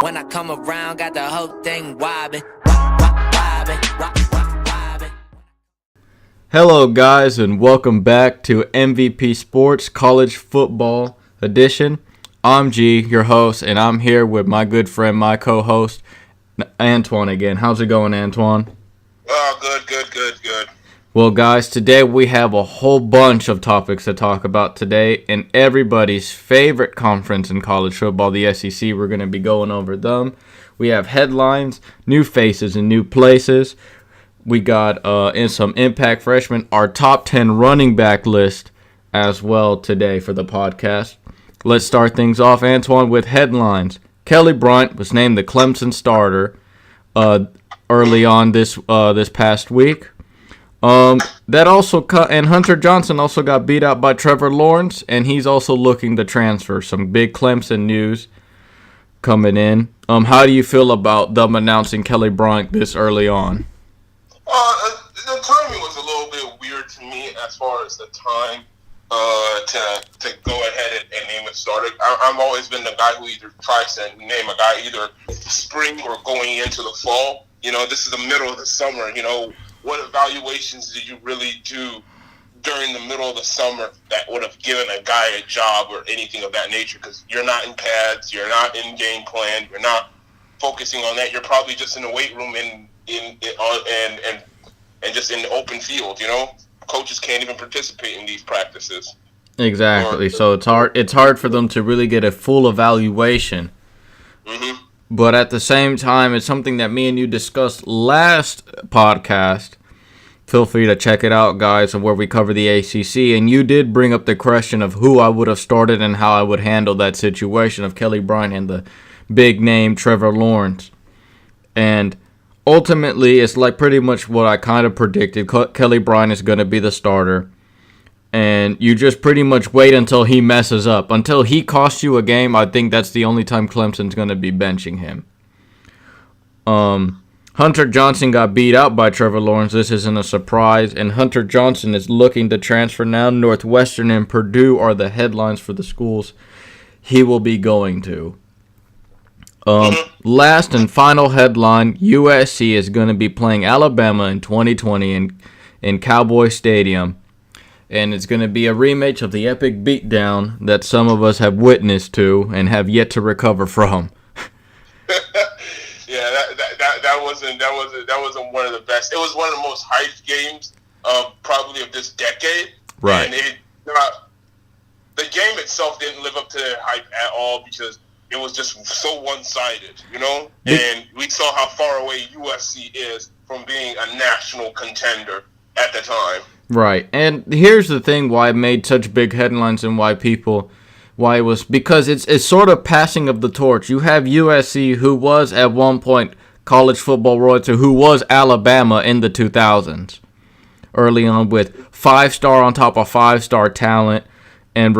When I come around, got the whole thing wobbin'. Hello guys, and welcome back to MVP Sports College Football Edition. I'm G, your host, and I'm here with my good friend, my co-host, Antoine again. How's it going, Antoine? Oh, good. Well, guys, today we have a whole bunch of topics to talk about today, and everybody's favorite conference in college football, the SEC. We're going to be going over them. We have headlines, new faces, and new places. We got in some impact freshmen, our top 10 running back list as well today for the podcast. Let's start things off, Antoine, with headlines. Kelly Bryant was named the Clemson starter early on this past week. That also and Hunter Johnson also got beat out by Trevor Lawrence, and he's also looking to transfer. Some big Clemson news coming in. How do you feel about them announcing Kelly Bryant this early on? The timing was a little bit weird to me as far as the time to go ahead and name a starter. I've always been the guy who either tries to name a guy either spring or going into the fall. You know, this is the middle of the summer. You know, what evaluations did you really do during the middle of the summer that would have given a guy a job or anything of that nature? Because you're not in pads, you're not in game plan, you're not focusing on that. You're probably just in the weight room and just in the open field. You know, coaches can't even participate in these practices. Exactly. So it's hard for them to really get a full evaluation. Mm-hmm. But at the same time, it's something that me and you discussed last podcast. Feel free to check it out, guys, where we cover the ACC. And you did bring up the question of who I would have started and how I would handle that situation of Kelly Bryant and the big name Trevor Lawrence. And ultimately, it's like pretty much what I kind of predicted. Kelly Bryant is going to be the starter. And you just pretty much wait until he messes up. Until he costs you a game, I think that's the only time Clemson's going to be benching him. Hunter Johnson got beat out by Trevor Lawrence. This isn't a surprise. And Hunter Johnson is looking to transfer now. Northwestern and Purdue are the headlines for the schools he will be going to. Last and final headline, USC is going to be playing Alabama in 2020 in Cowboy Stadium. And it's going to be a rematch of the epic beatdown that some of us have witnessed to and have yet to recover from. Yeah, that wasn't one of the best. It was one of the most hyped games probably of this decade. Right. And the game itself didn't live up to the hype at all because it was just so one-sided, you know? And we saw how far away USC is from being a national contender at the time. Right, and here's the thing why it made such big headlines and why it was because it's sort of passing of the torch. You have USC, who was at one point college football royalty, who was Alabama in the 2000s, early on with 5-star on top of 5-star talent and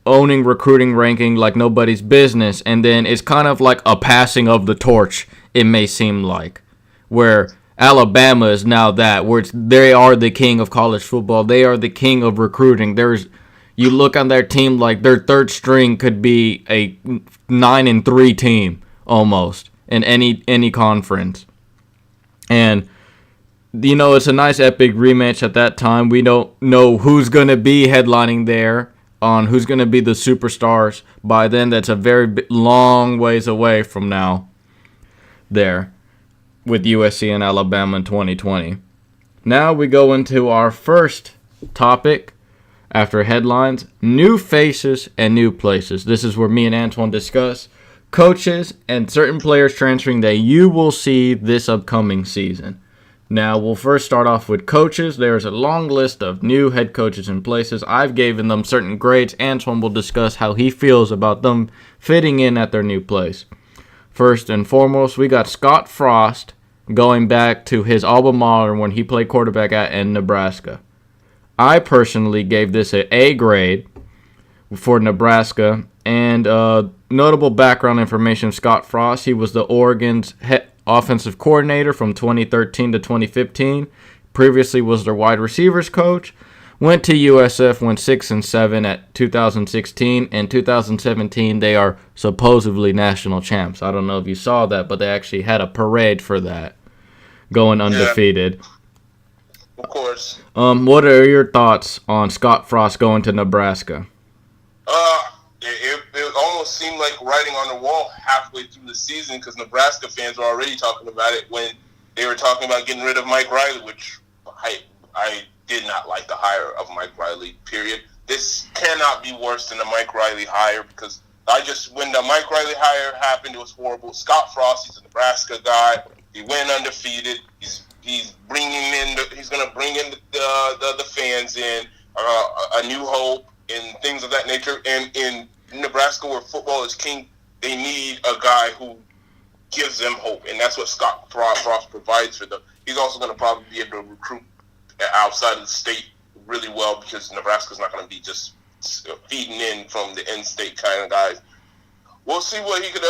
owning recruiting ranking like nobody's business, and then it's kind of like a passing of the torch, it may seem like, where Alabama is now that, where they are the king of college football. They are the king of recruiting. You look on their team like their third string could be a 9-3 team almost in any conference. And, you know, it's a nice epic rematch at that time. We don't know who's going to be headlining there, on who's going to be the superstars. By then, that's a very long ways away from now there, with USC and Alabama in 2020. Now we go into our first topic after headlines, new faces and new places. This is where me and Antoine discuss coaches and certain players transferring that you will see this upcoming season. Now we'll first start off with coaches. There's a long list of new head coaches and places. I've given them certain grades. Antoine will discuss how he feels about them fitting in at their new place. First and foremost, we got Scott Frost going back to his alma mater when he played quarterback in Nebraska. I personally gave this an A grade for Nebraska. And notable background information, Scott Frost, he was the Oregon's offensive coordinator from 2013 to 2015. Previously was their wide receivers coach. Went to USF, went 6-7 at 2016, and 2017 they are supposedly national champs. I don't know if you saw that, but they actually had a parade for that, going undefeated. Yeah, of course. What are your thoughts on Scott Frost going to Nebraska? It almost seemed like writing on the wall halfway through the season because Nebraska fans were already talking about it when they were talking about getting rid of Mike Riley, which I did not like the hire of Mike Riley, period. This cannot be worse than the Mike Riley hire because when the Mike Riley hire happened, it was horrible. Scott Frost, he's a Nebraska guy. He went undefeated. He's going to bring in the fans in, a new hope and things of that nature. And in Nebraska, where football is king, they need a guy who gives them hope, and that's what Scott Frost provides for them. He's also going to probably be able to recruit outside of the state really well because Nebraska's not going to be just feeding in from the in-state kind of guys. We'll see what he could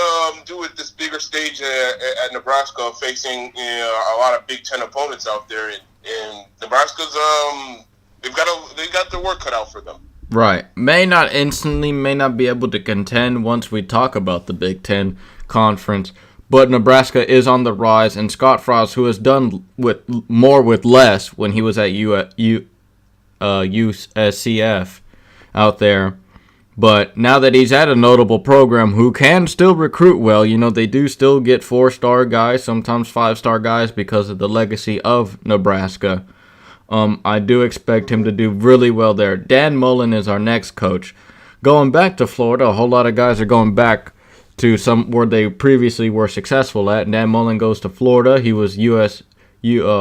do at this bigger stage at Nebraska, facing a lot of Big Ten opponents out there, and Nebraska's they got their work cut out for them. Right. May not be able to contend once we talk about the Big Ten Conference, but Nebraska is on the rise, and Scott Frost, who has done with more with less when he was at USCF out there, but now that he's at a notable program who can still recruit well, they do still get 4-star guys, sometimes 5-star guys because of the legacy of Nebraska. I do expect him to do really well there. Dan Mullen is our next coach. Going back to Florida, a whole lot of guys are going back to where they previously were successful at. Dan Mullen goes to Florida. He was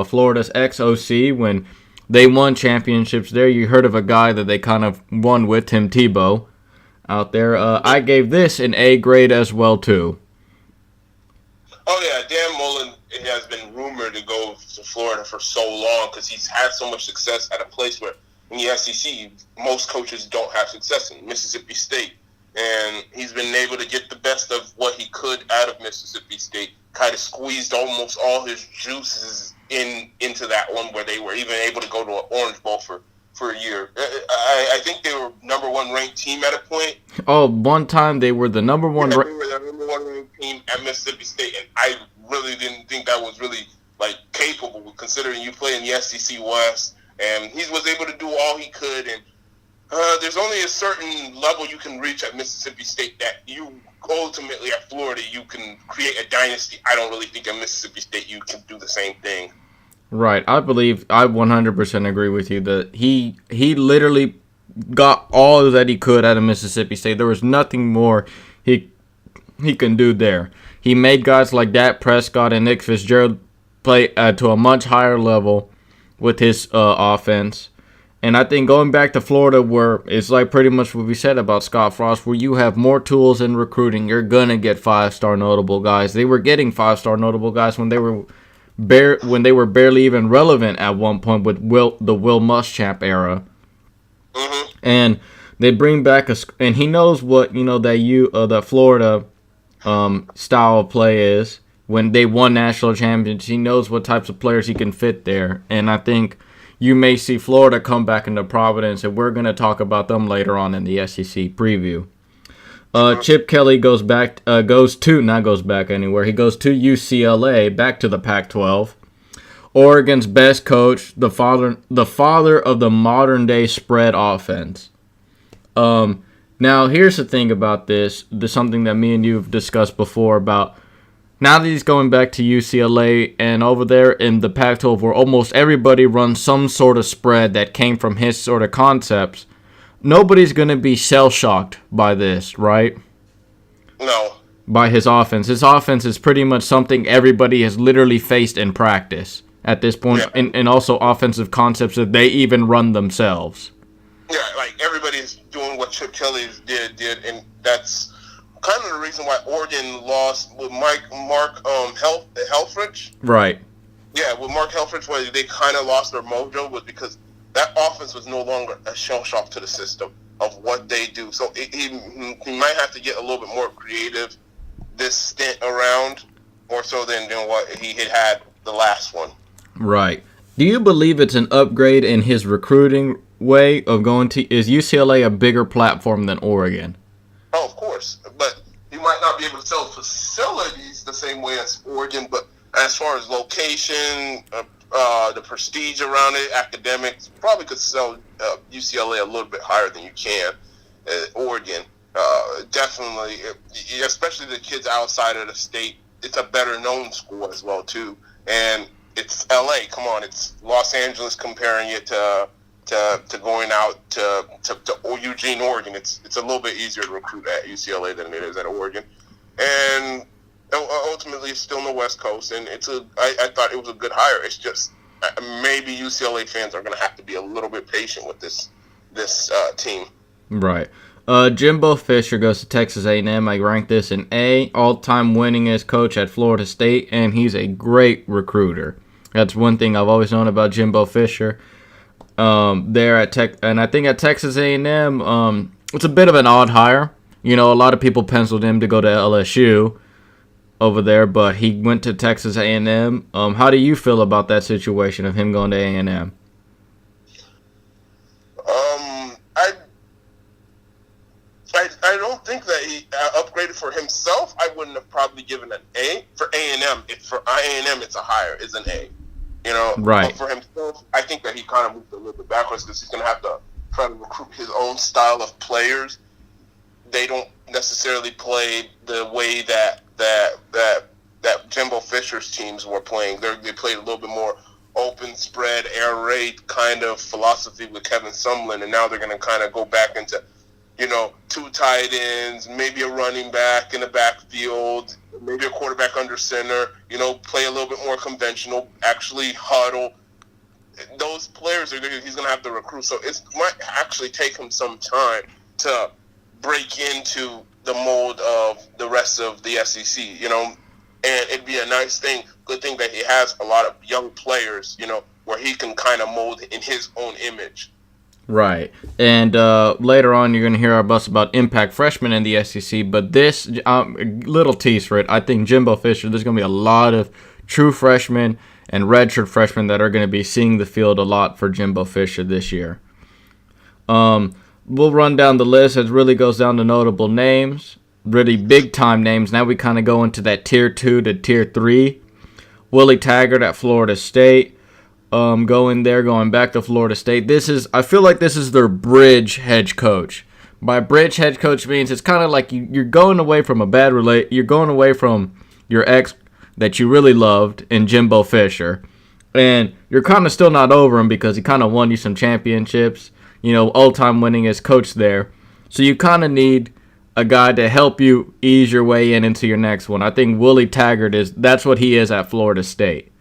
Florida's ex-OC when they won championships there. You heard of a guy that they kind of won with, Tim Tebow, out there. I gave this an A grade as well, too. Oh, yeah, Dan Mullen has been rumored to go to Florida for so long because he's had so much success at a place where in the SEC, most coaches don't have success in Mississippi State. And he's been able to get the best of what he could out of Mississippi State, kind of squeezed almost all his juices into that one where they were even able to go to an Orange Bowl for a year. I think they were number one ranked team at a point. Oh, one time they were the number one. They were the number one ranked team at Mississippi State, and I really didn't think that was really capable considering you play in the SEC West. And he was able to do all he could, and there's only a certain level you can reach at Mississippi State that you ultimately at Florida you can create a dynasty. I don't really think at Mississippi State you can do the same thing. Right. I believe I 100% agree with you that he literally got all that he could out of Mississippi State. There was nothing more he can do there. He made guys like Dak Prescott and Nick Fitzgerald play to a much higher level with his offense. And I think going back to Florida, where it's like pretty much what we said about Scott Frost, where you have more tools in recruiting, you're going to get 5-star notable guys. They were getting 5-star notable guys when they were barely even relevant at one point with the Will Muschamp era. Mm-hmm. And they bring back and he knows what, that Florida style of play is. When they won national championships, he knows what types of players he can fit there. And I think you may see Florida come back into Providence, and we're going to talk about them later on in the SEC preview. Chip Kelly goes to UCLA, back to the Pac-12. Oregon's best coach, the father of the modern-day spread offense. Now, here's the thing about this. There's something that me and you have discussed before about now that he's going back to UCLA and over there in the Pac-12 where almost everybody runs some sort of spread that came from his sort of concepts, nobody's going to be shell-shocked by this, right? No. By his offense. His offense is pretty much something everybody has literally faced in practice at this point, yeah. and also offensive concepts that they even run themselves. Yeah, everybody's doing what Chip Kelly did, and that's kind of the reason why Oregon lost with Mark Helfrich. Right. Yeah, with Mark Helfrich, where they kind of lost their mojo was because that offense was no longer a shell shock to the system of what they do. So he might have to get a little bit more creative this stint around, more so than what he had the last one. Right. Do you believe it's an upgrade in his recruiting way of going to, is UCLA a bigger platform than Oregon? Oh, of course, but you might not be able to sell facilities the same way as Oregon, but as far as location, the prestige around it, academics, probably could sell UCLA a little bit higher than you can Oregon. Definitely, especially the kids outside of the state. It's a better known school as well too, and it's LA. Come on, it's Los Angeles. Comparing it to going out to Eugene, Oregon, it's a little bit easier to recruit at UCLA than it is at Oregon, and ultimately it's still on the West Coast, and I thought it was a good hire. It's just maybe UCLA fans are going to have to be a little bit patient with this team. Right. Jimbo Fisher goes to Texas A&M. I rank this an A, all-time winningest coach at Florida State, and he's a great recruiter. That's one thing I've always known about Jimbo Fisher. There at and I think at Texas A&M, it's a bit of an odd hire. You know, a lot of people penciled him to go to LSU over there, but he went to Texas A&M. How do you feel about that situation of him going to A&M? I don't think that he upgraded for himself. I wouldn't have probably given an A. For A&M, for A&M, it's a higher, is an A. You know, right. But for himself, I think that he kind of moved a little bit backwards because he's going to have to try to recruit his own style of players. They don't necessarily play the way that Jimbo Fisher's teams were playing. They played a little bit more open spread, air raid kind of philosophy with Kevin Sumlin, and now they're going to kind of go back into, you know, 2 tight ends, maybe a running back in the backfield, maybe a quarterback under center, you know, play a little bit more conventional, actually huddle. Those players he's going to have to recruit. So it might actually take him some time to break into the mold of the rest of the SEC, you know. And it'd be a nice thing, good thing that he has a lot of young players, you know, where he can kind of mold in his own image. Right. And later on, you're going to hear our bust about impact freshmen in the SEC. But this, little tease for it, I think Jimbo Fisher, there's going to be a lot of true freshmen and redshirt freshmen that are going to be seeing the field a lot for Jimbo Fisher this year. We'll run down the list. It really goes down to notable names, really big-time names. Now we kind of go into that Tier 2 to Tier 3. Willie Taggart at Florida State. Going back to Florida State. I feel like this is their bridge head coach. By bridge head coach means it's kind of like you're going away from you're going away from your ex that you really loved in Jimbo Fisher, and you're kind of still not over him because he kind of won you some championships, you know, all-time winningest coach there. So you kind of need a guy to help you ease your way into your next one. I think Willie Taggart that's what he is at Florida State.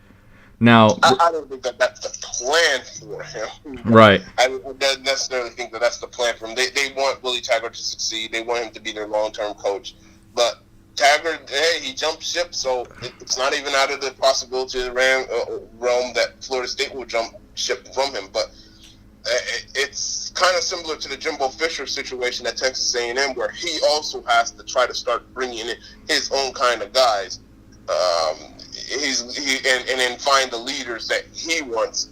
Now, I don't think that's the plan for him. Right. I don't necessarily think that's the plan for him. They want Willie Taggart to succeed. They want him to be their long-term coach. But Taggart, hey, he jumped ship, so it's not even out of the possibility of the realm that Florida State will jump ship from him. But it's kind of similar to the Jimbo Fisher situation at Texas A&M, where he also has to try to start bringing in his own kind of guys. And then find the leaders that he wants,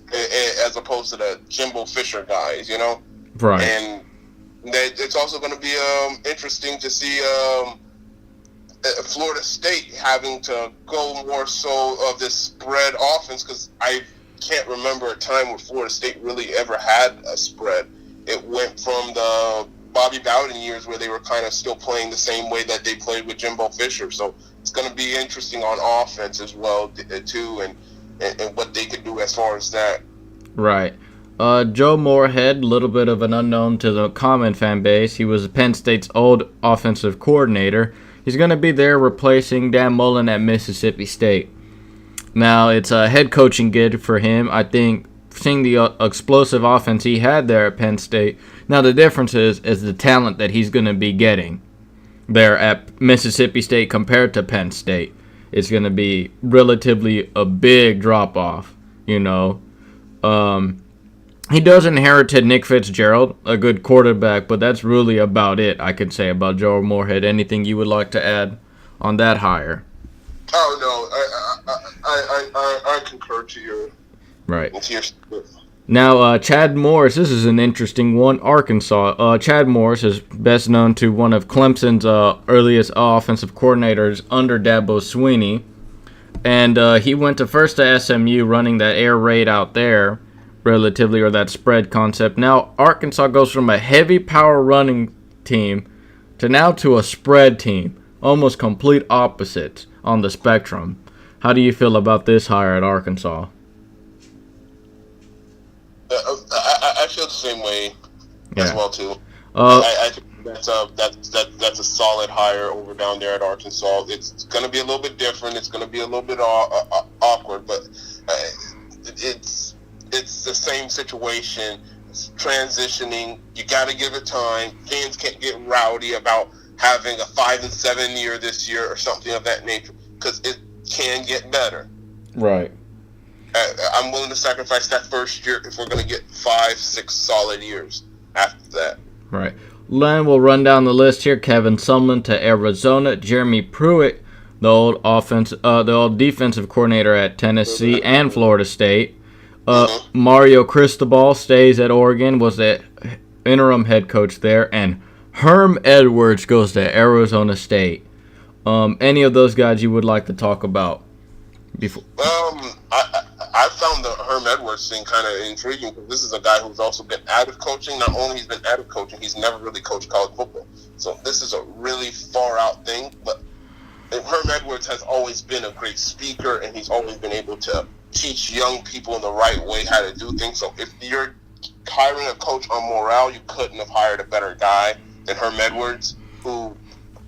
as opposed to the Jimbo Fisher guys, you know. Right. And it's also going to be interesting to see Florida State having to go more so of this spread offense, because I can't remember a time where Florida State really ever had a spread. It went from the Bobby Bowden years where they were kind of still playing the same way that they played with Jimbo Fisher. So it's going to be interesting on offense as well, too, and what they could do as far as that. Right. Joe Moorhead, a little bit of an unknown to the common fan base. He was Penn State's old offensive coordinator. He's going to be there replacing Dan Mullen at Mississippi State. Now, it's a head coaching gig for him. I think seeing the explosive offense he had there at Penn State. Now, the difference is the talent that he's going to be getting there at Mississippi State compared to Penn State. It's going to be relatively a big drop-off, you know. He does inherit Nick Fitzgerald, a good quarterback, but that's really about it I could say about Joe Moorhead. Anything you would like to add on that hire? Oh, no. I concur to your... Right. To your, Now, Chad Morris, this is an interesting one. Arkansas. Chad Morris is best known to one of Clemson's earliest offensive coordinators under Dabo Swinney. And he went first to SMU running that air raid out there, relatively, or that spread concept. Now, Arkansas goes from a heavy power running team to a spread team. Almost complete opposites on the spectrum. How do you feel about this hire at Arkansas? I feel the same way as well too. I think that's a solid hire over down there at Arkansas. It's going to be a little bit different. It's going to be a little bit awkward, but it's the same situation. It's transitioning. You got to give it time. Fans can't get rowdy about having a 5-7 year this year or something of that nature, because it can get better. Right. I'm willing to sacrifice that first year if we're going to get 5-6 solid years after that. Right. Then we'll run down the list here. Kevin Sumlin to Arizona. Jeremy Pruitt, the old defensive coordinator at Tennessee and Florida State. Mario Cristobal stays at Oregon, was the interim head coach there, and Herm Edwards goes to Arizona State. Any of those guys you would like to talk about? Before? I found the Herm Edwards thing kind of intriguing, because this is a guy who's also been out of coaching. Not only he's been out of coaching, he's never really coached college football. So this is a really far out thing. But Herm Edwards has always been a great speaker, and he's always been able to teach young people in the right way how to do things. So if you're hiring a coach on morale, you couldn't have hired a better guy than Herm Edwards, who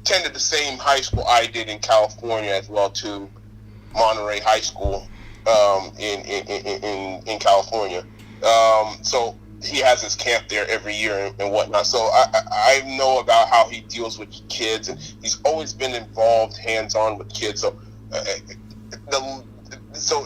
attended the same high school I did in California as well, too, Monterey High School. In California, so he has his camp there every year and whatnot. So I know about how he deals with kids, and he's always been involved, hands-on with kids. So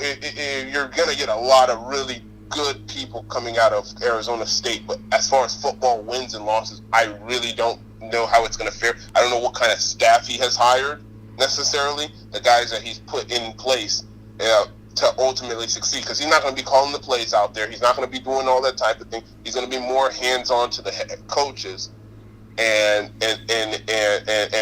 you're gonna get a lot of really good people coming out of Arizona State. But as far as football wins and losses, I really don't know how it's gonna fare. I don't know what kind of staff he has hired necessarily. The guys that he's put in place. To ultimately succeed, because he's not going to be calling the plays out there. He's not going to be doing all that type of thing. He's going to be more hands-on to the head coaches and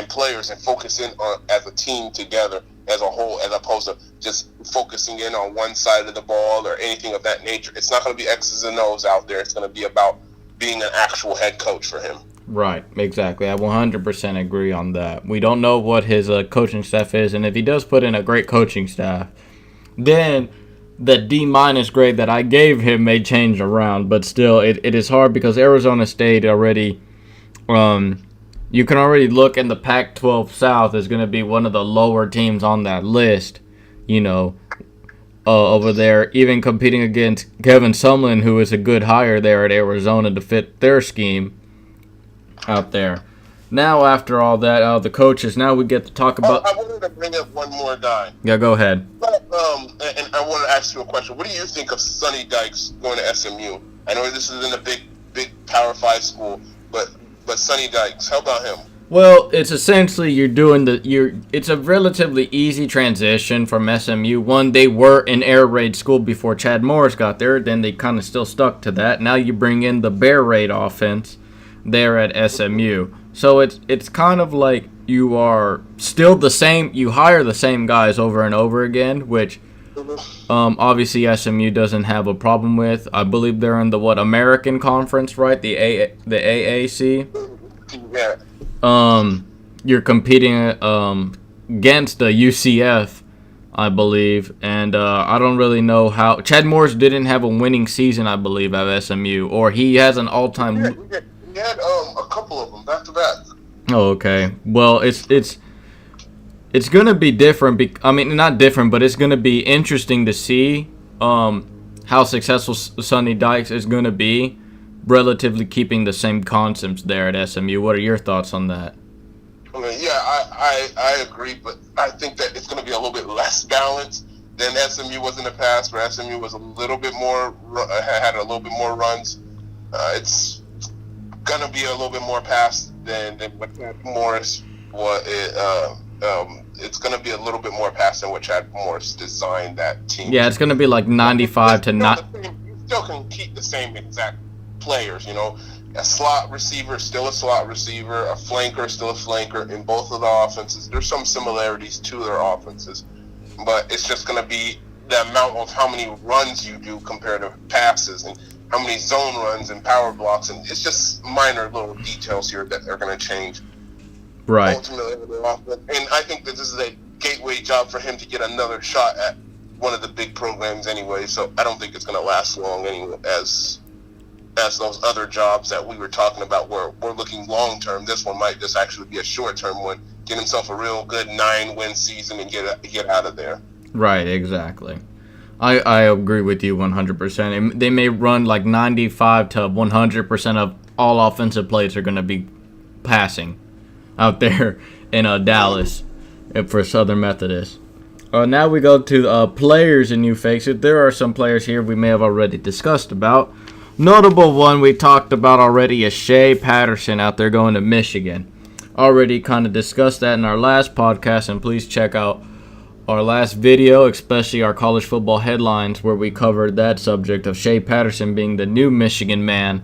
players, and focusing on as a team together as a whole, as opposed to just focusing in on one side of the ball or anything of that nature. It's not going to be X's and O's out there. It's going to be about being an actual head coach for him. Right, exactly. I 100% agree on that. We don't know what his coaching staff is, and if he does put in a great coaching staff, then the D- grade that I gave him may change around, but still, it is hard because Arizona State already, you can already look in the Pac-12 South is going to be one of the lower teams on that list, over there, even competing against Kevin Sumlin, who is a good hire there at Arizona to fit their scheme out there. Now, after all that, the coaches, now we get to talk about... I wanted to bring up one more guy. Yeah, go ahead. And I want to ask you a question. What do you think of Sonny Dykes going to SMU? I know this is in a big Power 5 school, but Sonny Dykes, how about him? Well, it's essentially it's a relatively easy transition from SMU. One, they were an air raid school before Chad Morris got there. Then they kind of still stuck to that. Now you bring in the bear raid offense there at SMU. So it's kind of like you are still the same. You hire the same guys over and over again, which obviously SMU doesn't have a problem with. I believe they're in the American Conference, right? The AAC. Yeah. You're competing against the UCF, I believe, and I don't really know how. Chad Morris didn't have a winning season, I believe, at SMU, or he has an all-time. We had a couple of them back to back. Oh, okay. Well, it's gonna be different. I mean, not different, but it's gonna be interesting to see how successful Sonny Dykes is gonna be, relatively keeping the same concepts there at SMU. What are your thoughts on that? I mean, yeah, I agree, but I think that it's gonna be a little bit less balanced than SMU was in the past, where SMU was a little bit more had a little bit more runs. It's gonna be a little bit more pass than what Chad Morris was. It's gonna be a little bit more pass than what Chad Morris designed that team. Yeah, it's gonna be like 95 to 9. still can keep the same exact players. A slot receiver is still a slot receiver, a flanker is still a flanker in both of the offenses. There's some similarities to their offenses, but it's just going to be the amount of how many runs you do compared to passes and how many zone runs and power blocks, and it's just minor little details here that are going to change. Right. Ultimately, and I think that this is a gateway job for him to get another shot at one of the big programs anyway, so I don't think it's going to last long anyway, as those other jobs that we were talking about where we're looking long term. This one might just actually be a short term one. Get himself a real good 9-win season and get out of there. Right, exactly. I agree with you 100%. They may run like 95 to 100% of all offensive plays are going to be passing out there in Dallas for Southern Methodist. Now we go to players and new faces. There are some players here we may have already discussed about. Notable one we talked about already is Shea Patterson out there going to Michigan. Already kind of discussed that in our last podcast, and please check out our last video, especially our college football headlines, where we covered that subject of Shea Patterson being the new Michigan man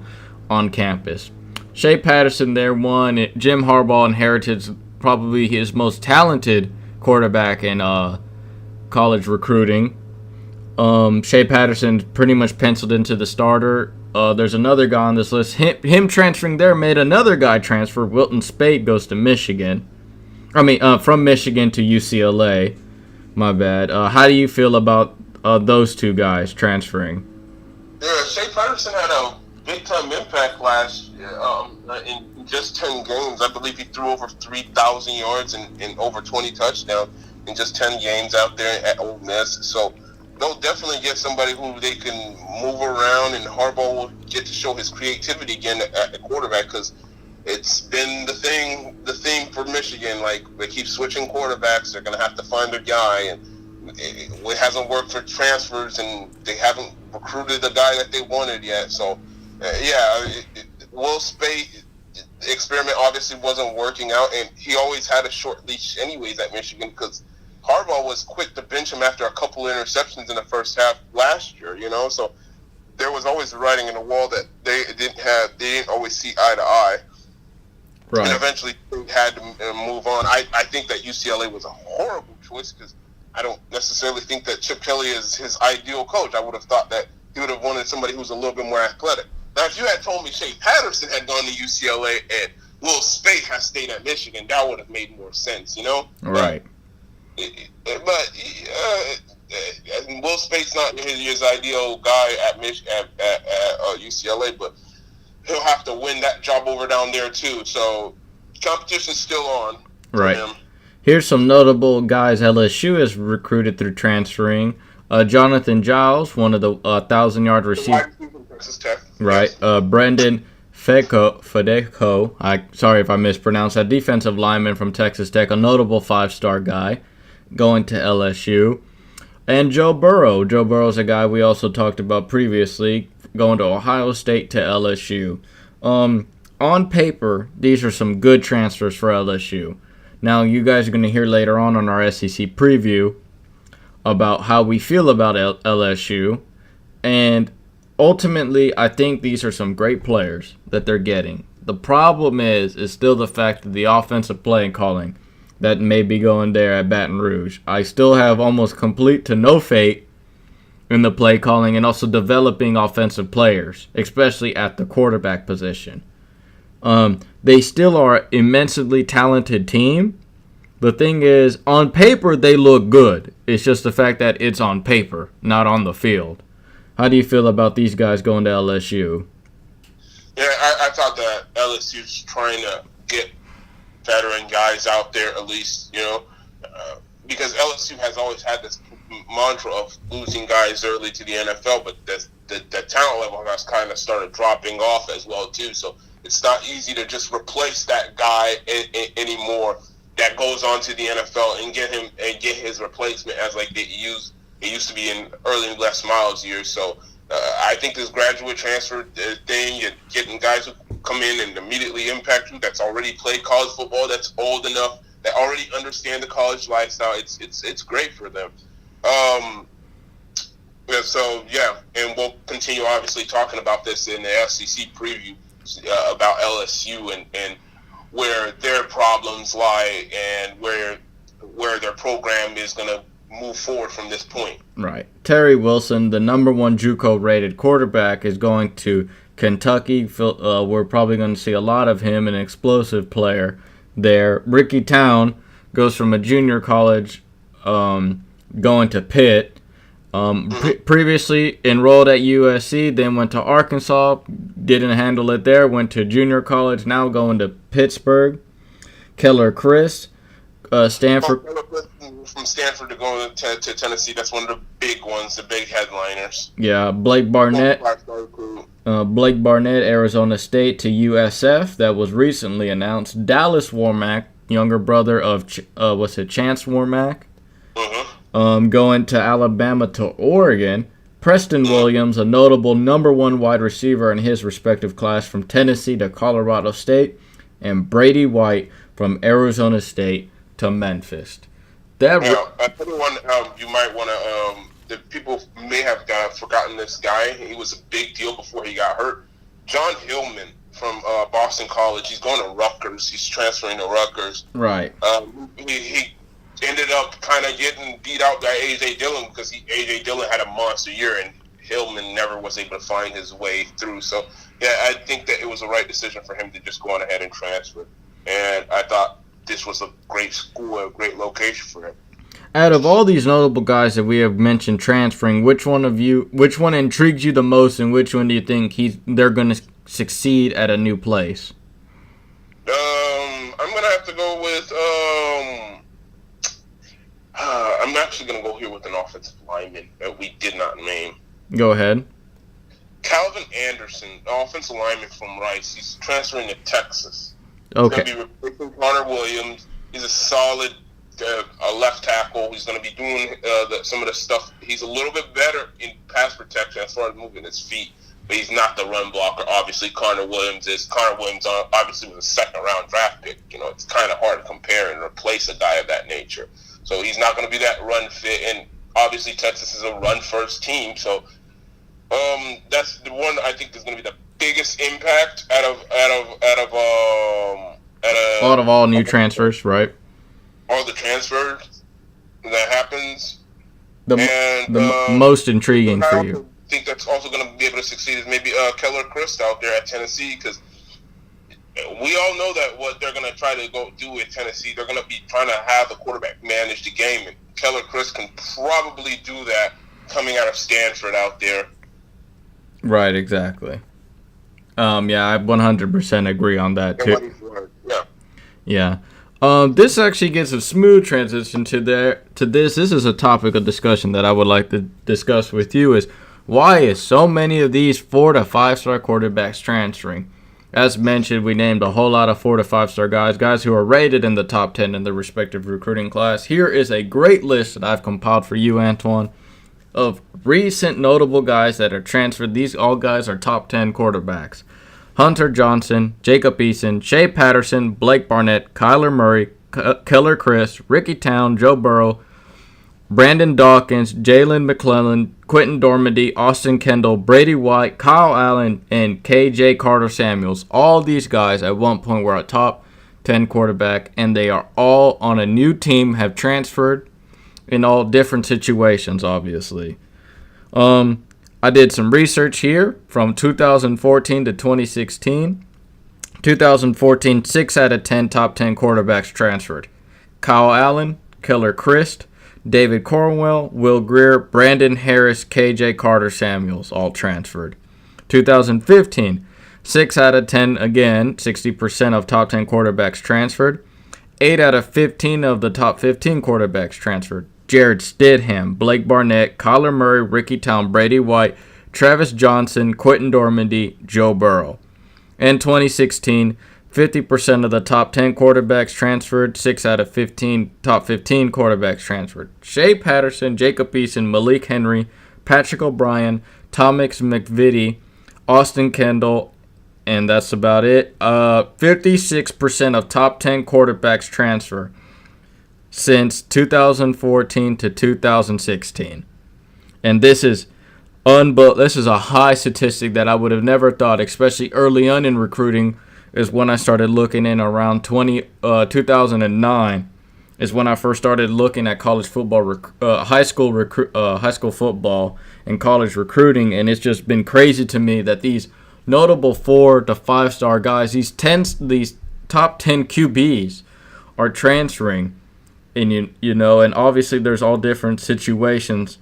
on campus. Shea Patterson there won. Jim Harbaugh inherited probably his most talented quarterback in college recruiting. Shea Patterson pretty much penciled into the starter. There's another guy on this list. Him transferring there made another guy transfer. Wilton Speight goes to Michigan. From Michigan to UCLA. My bad. How do you feel about those two guys transferring? Yeah, Shea Patterson had a big-time impact last year. In just 10 games, I believe he threw over 3,000 yards and over 20 touchdowns in just 10 games out there at Ole Miss. So they'll definitely get somebody who they can move around, and Harbaugh will get to show his creativity again at the quarterback, because it's been the theme for Michigan. Like, they keep switching quarterbacks. They're going to have to find their guy, and it hasn't worked for transfers, and they haven't recruited the guy that they wanted yet. So, Will Speight experiment obviously wasn't working out, and he always had a short leash anyways at Michigan, because Harbaugh was quick to bench him after a couple of interceptions in the first half last year, so there was always the writing on the wall that they didn't always see eye to eye. Right. And eventually they had to move on. I think that UCLA was a horrible choice, because I don't necessarily think that Chip Kelly is his ideal coach. I would have thought that he would have wanted somebody who's a little bit more athletic. Now, if you had told me Shea Patterson had gone to UCLA and Will Speight has stayed at Michigan, that would have made more sense, Right. But Will Spate's not his ideal guy at UCLA, but he'll have to win that job over down there too. So competition's still on. Right. For him. Here's some notable guys LSU has recruited through transferring. Jonathan Giles, one of the 1,000-yard receivers. Right. Yes. Brendan Fedeco. Sorry if I mispronounced that. Defensive lineman from Texas Tech, a notable 5-star guy, going to LSU. And Joe Burrow. Joe Burrow's a guy we also talked about previously, going to Ohio State to LSU. On paper, these are some good transfers for LSU. Now, you guys are going to hear later on our SEC preview about how we feel about LSU. And ultimately, I think these are some great players that they're getting. The problem is still the fact that the offensive play calling that may be going there at Baton Rouge. I still have almost complete to no faith in the play calling and also developing offensive players, especially at the quarterback position. They still are an immensely talented team. The thing is, on paper, they look good. It's just the fact that it's on paper, not on the field. How do you feel about these guys going to LSU? Yeah, I thought that LSU's trying to get veteran guys out there at least, because LSU has always had this mantra of losing guys early to the NFL, but the talent level has kind of started dropping off as well too. So it's not easy to just replace that guy anymore that goes on to the NFL and get his replacement as like it used to be in early Les Miles years. So I think this graduate transfer thing, you're getting guys who come in and immediately impact you, that's already played college football, that's old enough, that already understand the college lifestyle. It's great for them. And we'll continue obviously talking about this in the SEC preview about LSU and where their problems lie and where their program is going to move forward from this point. Right. Terry Wilson, the number one JUCO rated quarterback, is going to Kentucky. We're probably going to see a lot of him, an explosive player there. Ricky Town goes from a junior college going to Pitt. Previously enrolled at USC, then went to Arkansas, didn't handle it there, went to junior college, now going to Pittsburgh. Keller Chris, Stanford. From Stanford to go to Tennessee, that's one of the big ones, the big headliners. Yeah, Blake Barnett, Arizona State to USF, that was recently announced. Dallas Warmack, younger brother of, Chance Warmack. Going to Alabama to Oregon. Preston Williams, a notable number one wide receiver in his respective class, from Tennessee to Colorado State. And Brady White from Arizona State to Memphis. Another one you might want to, people may have forgotten this guy. He was a big deal before he got hurt. John Hillman from Boston College. He's going to Rutgers. He's transferring to Rutgers. Right. He ended up kind of getting beat out by A.J. Dillon because A.J. Dillon had a monster year and Hillman never was able to find his way through. So, yeah, I think that it was the right decision for him to just go on ahead and transfer. And I thought this was a great school, a great location for him. Out of all these notable guys that we have mentioned transferring, which one intrigues you the most, and which one do you think they're going to succeed at a new place? I'm going to have to go with I'm actually going to go here with an offensive lineman that we did not name. Go ahead. Calvin Anderson, offensive lineman from Rice. He's transferring to Texas. Okay. He's going to be replacing Connor Williams. He's a solid left tackle. He's going to be doing some of the stuff. He's a little bit better in pass protection as far as moving his feet, but he's not the run blocker. Obviously, Connor Williams is. Connor Williams obviously was a second-round draft pick. It's kind of hard to compare and replace a guy of that nature. So he's not going to be that run fit, and obviously Texas is a run-first team. So that's the one I think is going to be the biggest impact out of all new transfers, right? All the transfers that happens. The most intriguing for you. I think that's also going to be able to succeed is maybe Keller Chris out there at Tennessee, because we all know that what they're going to try to go do at Tennessee, they're going to be trying to have the quarterback manage the game, and Keller Chris can probably do that coming out of Stanford out there. Right, exactly. I 100% agree on that too. Yeah. This actually gets a smooth transition to this. This is a topic of discussion that I would like to discuss with you, is why is so many of these 4 to 5 star quarterbacks transferring? As mentioned, we named a whole lot of 4 to 5 star guys who are rated in the top 10 in their respective recruiting class. Here is a great list that I've compiled for you, Antoine, of recent notable guys that are transferred. These all guys are top 10 quarterbacks. Hunter Johnson, Jacob Eason, Shea Patterson, Blake Barnett, Kyler Murray, Keller Chris, Ricky Town, Joe Burrow, Brandon Dawkins, Jalen McClellan, Quentin Dormady, Austin Kendall, Brady White, Kyle Allen, and KJ Carter-Samuels. All these guys at one point were a top 10 quarterback, and they are all on a new team, have transferred in all different situations, obviously. I did some research here from 2014 to 2016. 2014, 6 out of 10 top 10 quarterbacks transferred. Kyle Allen, Keller Christ, David Cornwell, Will Grier, Brandon Harris, KJ Carter-Samuels, all transferred. 2015, 6 out of 10, again, 60% of top 10 quarterbacks transferred. 8 out of 15 of the top 15 quarterbacks transferred. Jared Stidham, Blake Barnett, Kyler Murray, Ricky Town, Brady White, Travis Johnson, Quentin Dormady, Joe Burrow. In 2016, 50% of the top 10 quarterbacks transferred, 6 out of 15 top 15 quarterbacks transferred. Shea Patterson, Jacob Eason, Malik Henry, Patrick O'Brien, Thomas McVitie, Austin Kendall, and that's about it. 56% of top 10 quarterbacks transfer since 2014 to 2016. And this is But this is a high statistic that I would have never thought, especially early on in recruiting, is when I started looking in around 2009 is when I first started looking at college football, high school football and college recruiting, and it's just been crazy to me that these notable 4 to 5 star guys, these top 10 QBs are transferring, and you know, and obviously there's all different situations.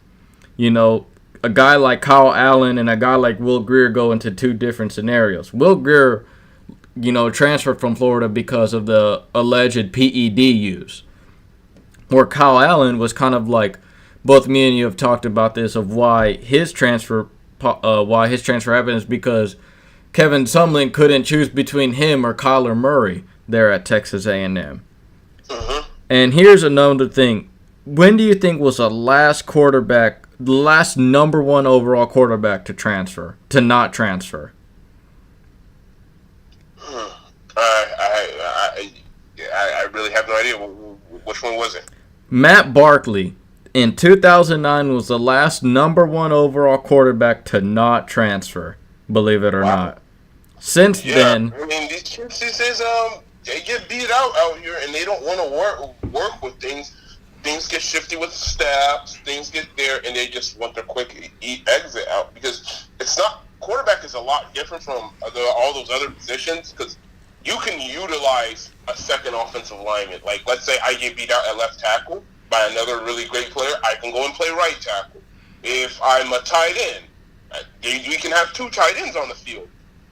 You know, a guy like Kyle Allen and a guy like Will Grier go into 2 different scenarios. Will Grier, you know, transferred from Florida because of the alleged PED use. Where Kyle Allen was kind of like, both me and you have talked about this, of why his transfer happened is because Kevin Sumlin couldn't choose between him or Kyler Murray there at Texas A&M. Uh-huh. And here's another thing. When do you think was the last number 1 overall quarterback to not transfer? I really have no idea. Which one was it? Matt Barkley in 2009 was the last number 1 overall quarterback to not transfer, believe it or not. Since then, I mean, these kids these days, they get beat out here, and they don't want to work with things. Things get shifty with staffs. Things get there, and they just want their quick exit out, because it's not. Quarterback is a lot different from all those other positions, because you can utilize a second offensive lineman. Like, let's say I get beat out at left tackle by another really great player, I can go and play right tackle. If I'm a tight end, we can have 2 tight ends on the field.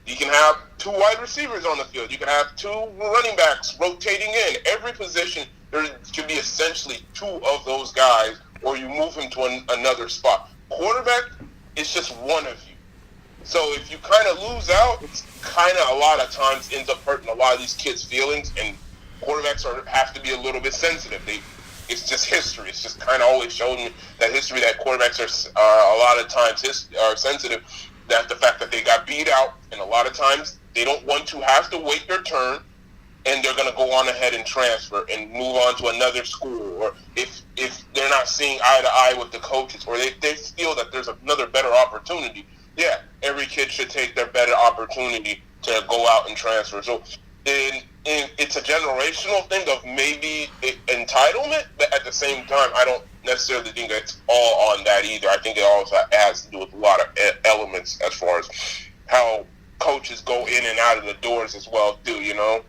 You can have 2 wide receivers on the field. You can have 2 running backs rotating in. Every position, there should be essentially 2 of those guys, or you move him to another spot. Quarterback is just one of you. So if you kind of lose out, it's kind of a lot of times ends up hurting a lot of these kids' feelings, and quarterbacks have to be a little bit sensitive. It's just history. It's just kind of always shown me that history, that quarterbacks are a lot of times are sensitive. That the fact that they got beat out, and a lot of times they don't want to have to wait their turn, and they're going to go on ahead and transfer and move on to another school, or if they're not seeing eye to eye with the coaches, or they feel that there's another better opportunity. Yeah, every kid should take their better opportunity to go out and transfer. So it's a generational thing of maybe entitlement, but at the same time, I don't necessarily think it's all on that either. I think it also has to do with a lot of elements as far as how coaches go in and out of the doors as well, too, you know?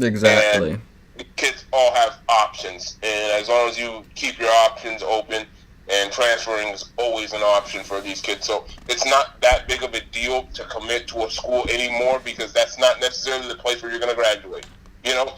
Exactly. And the kids all have options, and as long as you keep your options open, and transferring is always an option for these kids. So it's not that big of a deal to commit to a school anymore, because that's not necessarily the place where you're going to graduate. You know,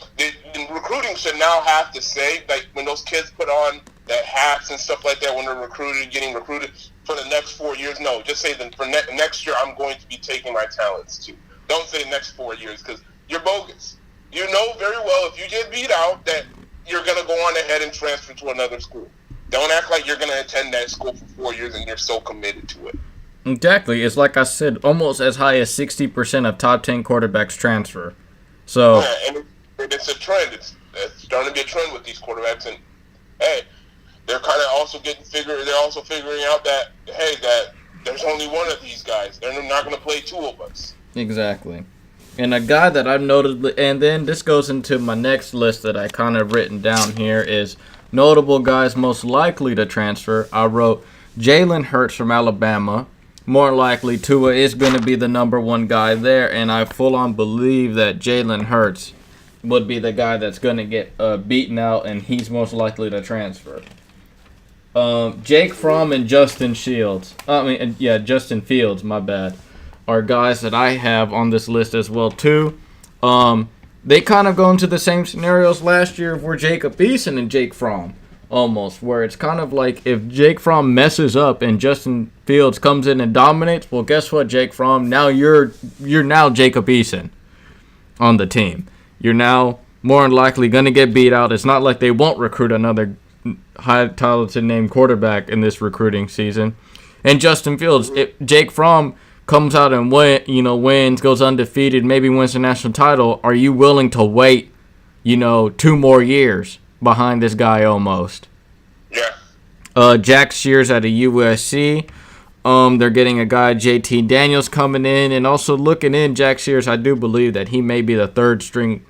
recruiting should now have to say, like, when those kids put on the hats and stuff like that when they're getting recruited for the next 4 years, no, just say that for next year I'm going to be taking my talents too. Don't say next 4 years, because you're bogus. You know very well if you get beat out that you're going to go on ahead and transfer to another school. Don't act like you're going to attend that school for 4 years and you're so committed to it. Exactly. It's like I said, almost as high as 60% of top 10 quarterbacks transfer. So, yeah, and it's a trend. It's starting to be a trend with these quarterbacks. And, hey, they're kind of also they're also figuring out that, hey, that there's only one of these guys. They're not going to play 2 of us. Exactly. And a guy that I've noted, and then this goes into my next list that I kind of written down here, is notable guys most likely to transfer. I wrote Jalen Hurts from Alabama. More likely, Tua is going to be the number 1 guy there, and I full-on believe that Jalen Hurts would be the guy that's going to get beaten out, and he's most likely to transfer. Jake Fromm and Justin Fields, my bad, are guys that I have on this list as well, too. They kind of go into the same scenarios last year where Jacob Eason and Jake Fromm, almost, where it's kind of like if Jake Fromm messes up and Justin Fields comes in and dominates, well, guess what, Jake Fromm? Now you're now Jacob Eason on the team. You're now more than likely going to get beat out. It's not like they won't recruit another high-talented named quarterback in this recruiting season. And Justin Fields, if Jake Fromm comes out and wins, goes undefeated, maybe wins the national title, are you willing to wait, 2 more years behind this guy almost? Yeah. Jack Shears out of USC. They're getting a guy, JT Daniels, coming in, and also looking in Jack Sears. I do believe that he may be the third string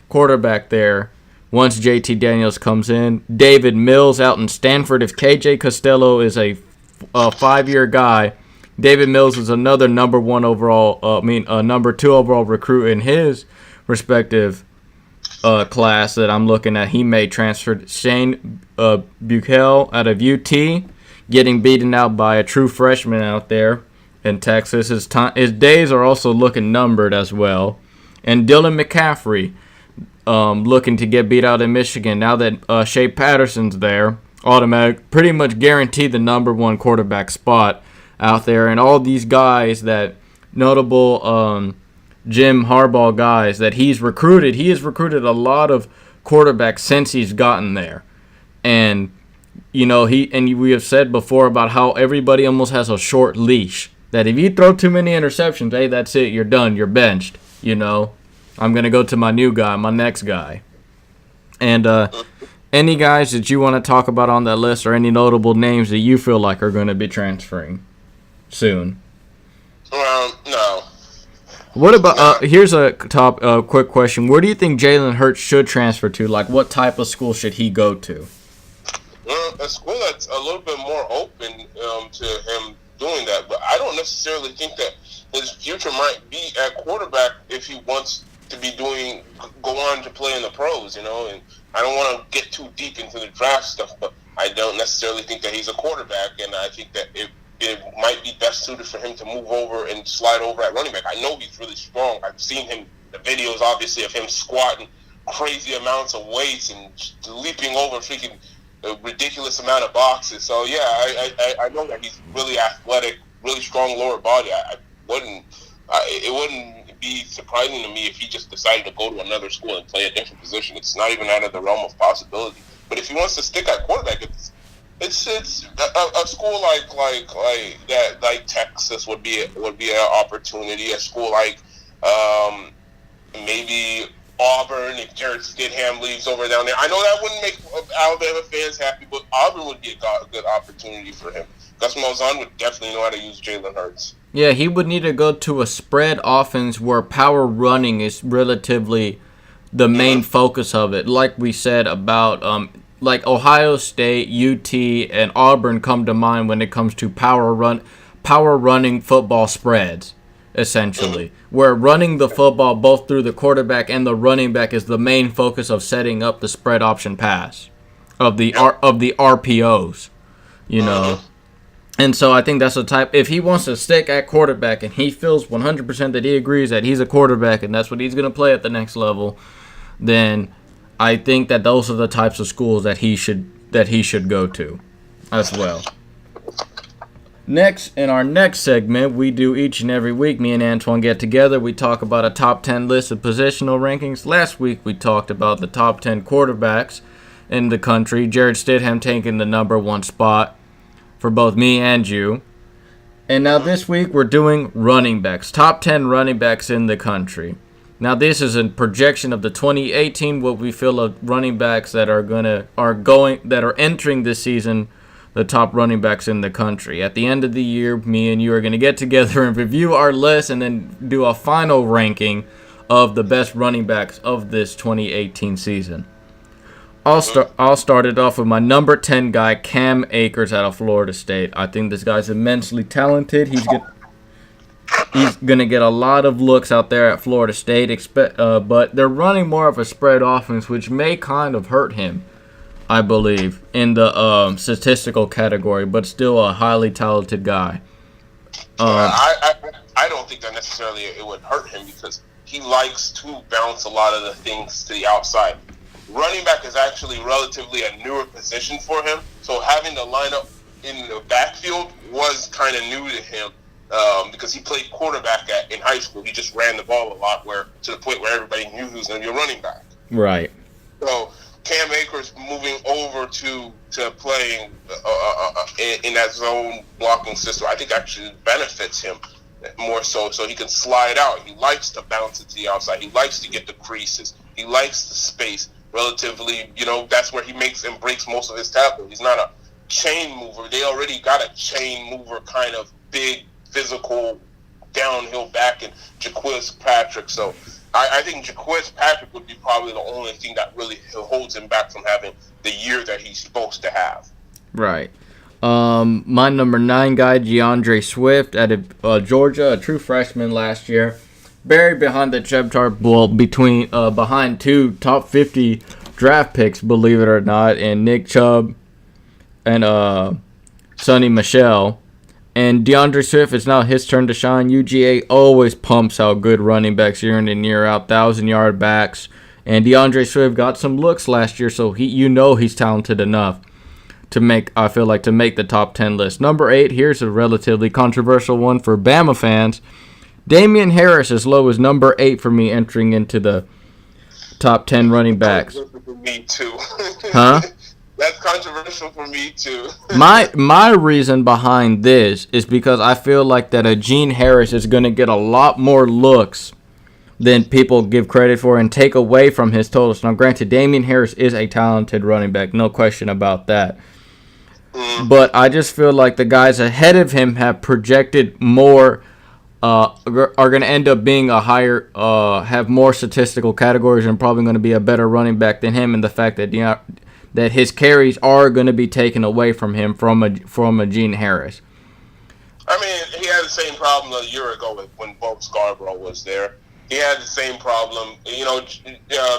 quarterback there once JT Daniels comes in. David Mills out in Stanford. If KJ Costello is a 5-year guy, David Mills is another number 2 overall recruit in his respective class that I'm looking at. He may transfer. Shane Buechele out of UT, getting beaten out by a true freshman out there in Texas. His days are also looking numbered as well. And Dillon McCaffrey looking to get beat out in Michigan. Now that Shea Patterson's there, pretty much guaranteed the number 1 quarterback spot out there. And all these guys that notable Jim Harbaugh guys that he's recruited. He has recruited a lot of quarterbacks since he's gotten there. And we have said before about how everybody almost has a short leash. That if you throw too many interceptions, hey, that's it, you're done, you're benched. I'm going to go to my new guy, my next guy. And any guys that you want to talk about on that list or any notable names that you feel like are going to be transferring soon? No. What about, here's a quick question. Where do you think Jalen Hurts should transfer to? Like, what type of school should he go to? A school that's a little bit more open to him doing that, but I don't necessarily think that his future might be at quarterback if he wants to go on to play in the pros, and I don't want to get too deep into the draft stuff, but I don't necessarily think that he's a quarterback, and I think that it might be best suited for him to move over and slide over at running back. I know he's really strong. I've seen the videos, obviously, of him squatting crazy amounts of weights and leaping over freaking a ridiculous amount of boxes. So, yeah, I know that he's really athletic, really strong lower body. It wouldn't be surprising to me if he just decided to go to another school and play a different position. It's not even out of the realm of possibility. But if he wants to stick at quarterback, it's a school like Texas would be an opportunity. A school like maybe Auburn, if Jared Stidham leaves over down there. I know that wouldn't make Alabama fans happy, but Auburn would be a good opportunity for him. Gus Malzahn would definitely know how to use Jalen Hurts. Yeah, he would need to go to a spread offense where power running is relatively the main focus of it. Like we said about like Ohio State, UT, and Auburn come to mind when it comes to power running football spreads, essentially. Where running the football both through the quarterback and the running back is the main focus of setting up the spread option pass of the RPOs, And so I think that's the type, if he wants to stick at quarterback and he feels 100% that he agrees that he's a quarterback and that's what he's going to play at the next level, then I think that those are the types of schools that he should go to as well. Next, in our next segment, we do each and every week, me and Antoine get together. We talk about a top 10 list of positional rankings. Last week, we talked about the top 10 quarterbacks in the country. Jared Stidham taking the number 1 spot for both me and you. And now this week, we're doing running backs. Top 10 running backs in the country. Now, this is a projection of the 2018, what we feel of running backs that are entering this season, the top running backs in the country. At the end of the year, me and you are going to get together and review our list and then do a final ranking of the best running backs of this 2018 season. I'll start it off with my number 10 guy, Cam Akers out of Florida State. I think this guy's immensely talented. He's going to get a lot of looks out there at Florida State, but they're running more of a spread offense, which may kind of hurt him, I believe, in the statistical category, but still a highly talented guy. I don't think that necessarily it would hurt him because he likes to bounce a lot of the things to the outside. Running back is actually relatively a newer position for him, so having to line up in the backfield was kind of new to him because he played quarterback in high school. He just ran the ball a lot, to the point where everybody knew he was going to be a running back. Right. So Cam Akers moving over to playing in that zone blocking system, I think actually benefits him more so he can slide out. He likes to bounce it to the outside. He likes to get the creases. He likes the space. Relatively, that's where he makes and breaks most of his tackles. He's not a chain mover. They already got a chain mover kind of big, physical, downhill back in Jaquiz Patrick. So I think Jaquiz Patrick would be probably the only thing that really holds him back from having the year that he's supposed to have. Right. My number 9 guy, DeAndre Swift, out of Georgia, a true freshman last year. Buried behind the behind 2 top 50 draft picks, believe it or not, and Nick Chubb and Sonny Michel. And DeAndre Swift, it's now his turn to shine. UGA always pumps out good running backs year in and year out, 1,000-yard backs. And DeAndre Swift got some looks last year, so he's talented enough to make the top 10 list. Number 8, here's a relatively controversial one for Bama fans. Damian Harris as low as number 8 for me entering into the top 10 running backs. For me too. Huh? That's controversial for me too. My reason behind this is because I feel like that a Gene Harris is going to get a lot more looks than people give credit for and take away from his totals. Now, granted, Damian Harris is a talented running back, no question about that. But I just feel like the guys ahead of him have projected more, are going to end up being a higher, have more statistical categories and probably going to be a better running back than him. And the fact that that his carries are going to be taken away from him from a Gene Harris. I mean, he had the same problem a year ago when Bob Scarborough was there. He had the same problem.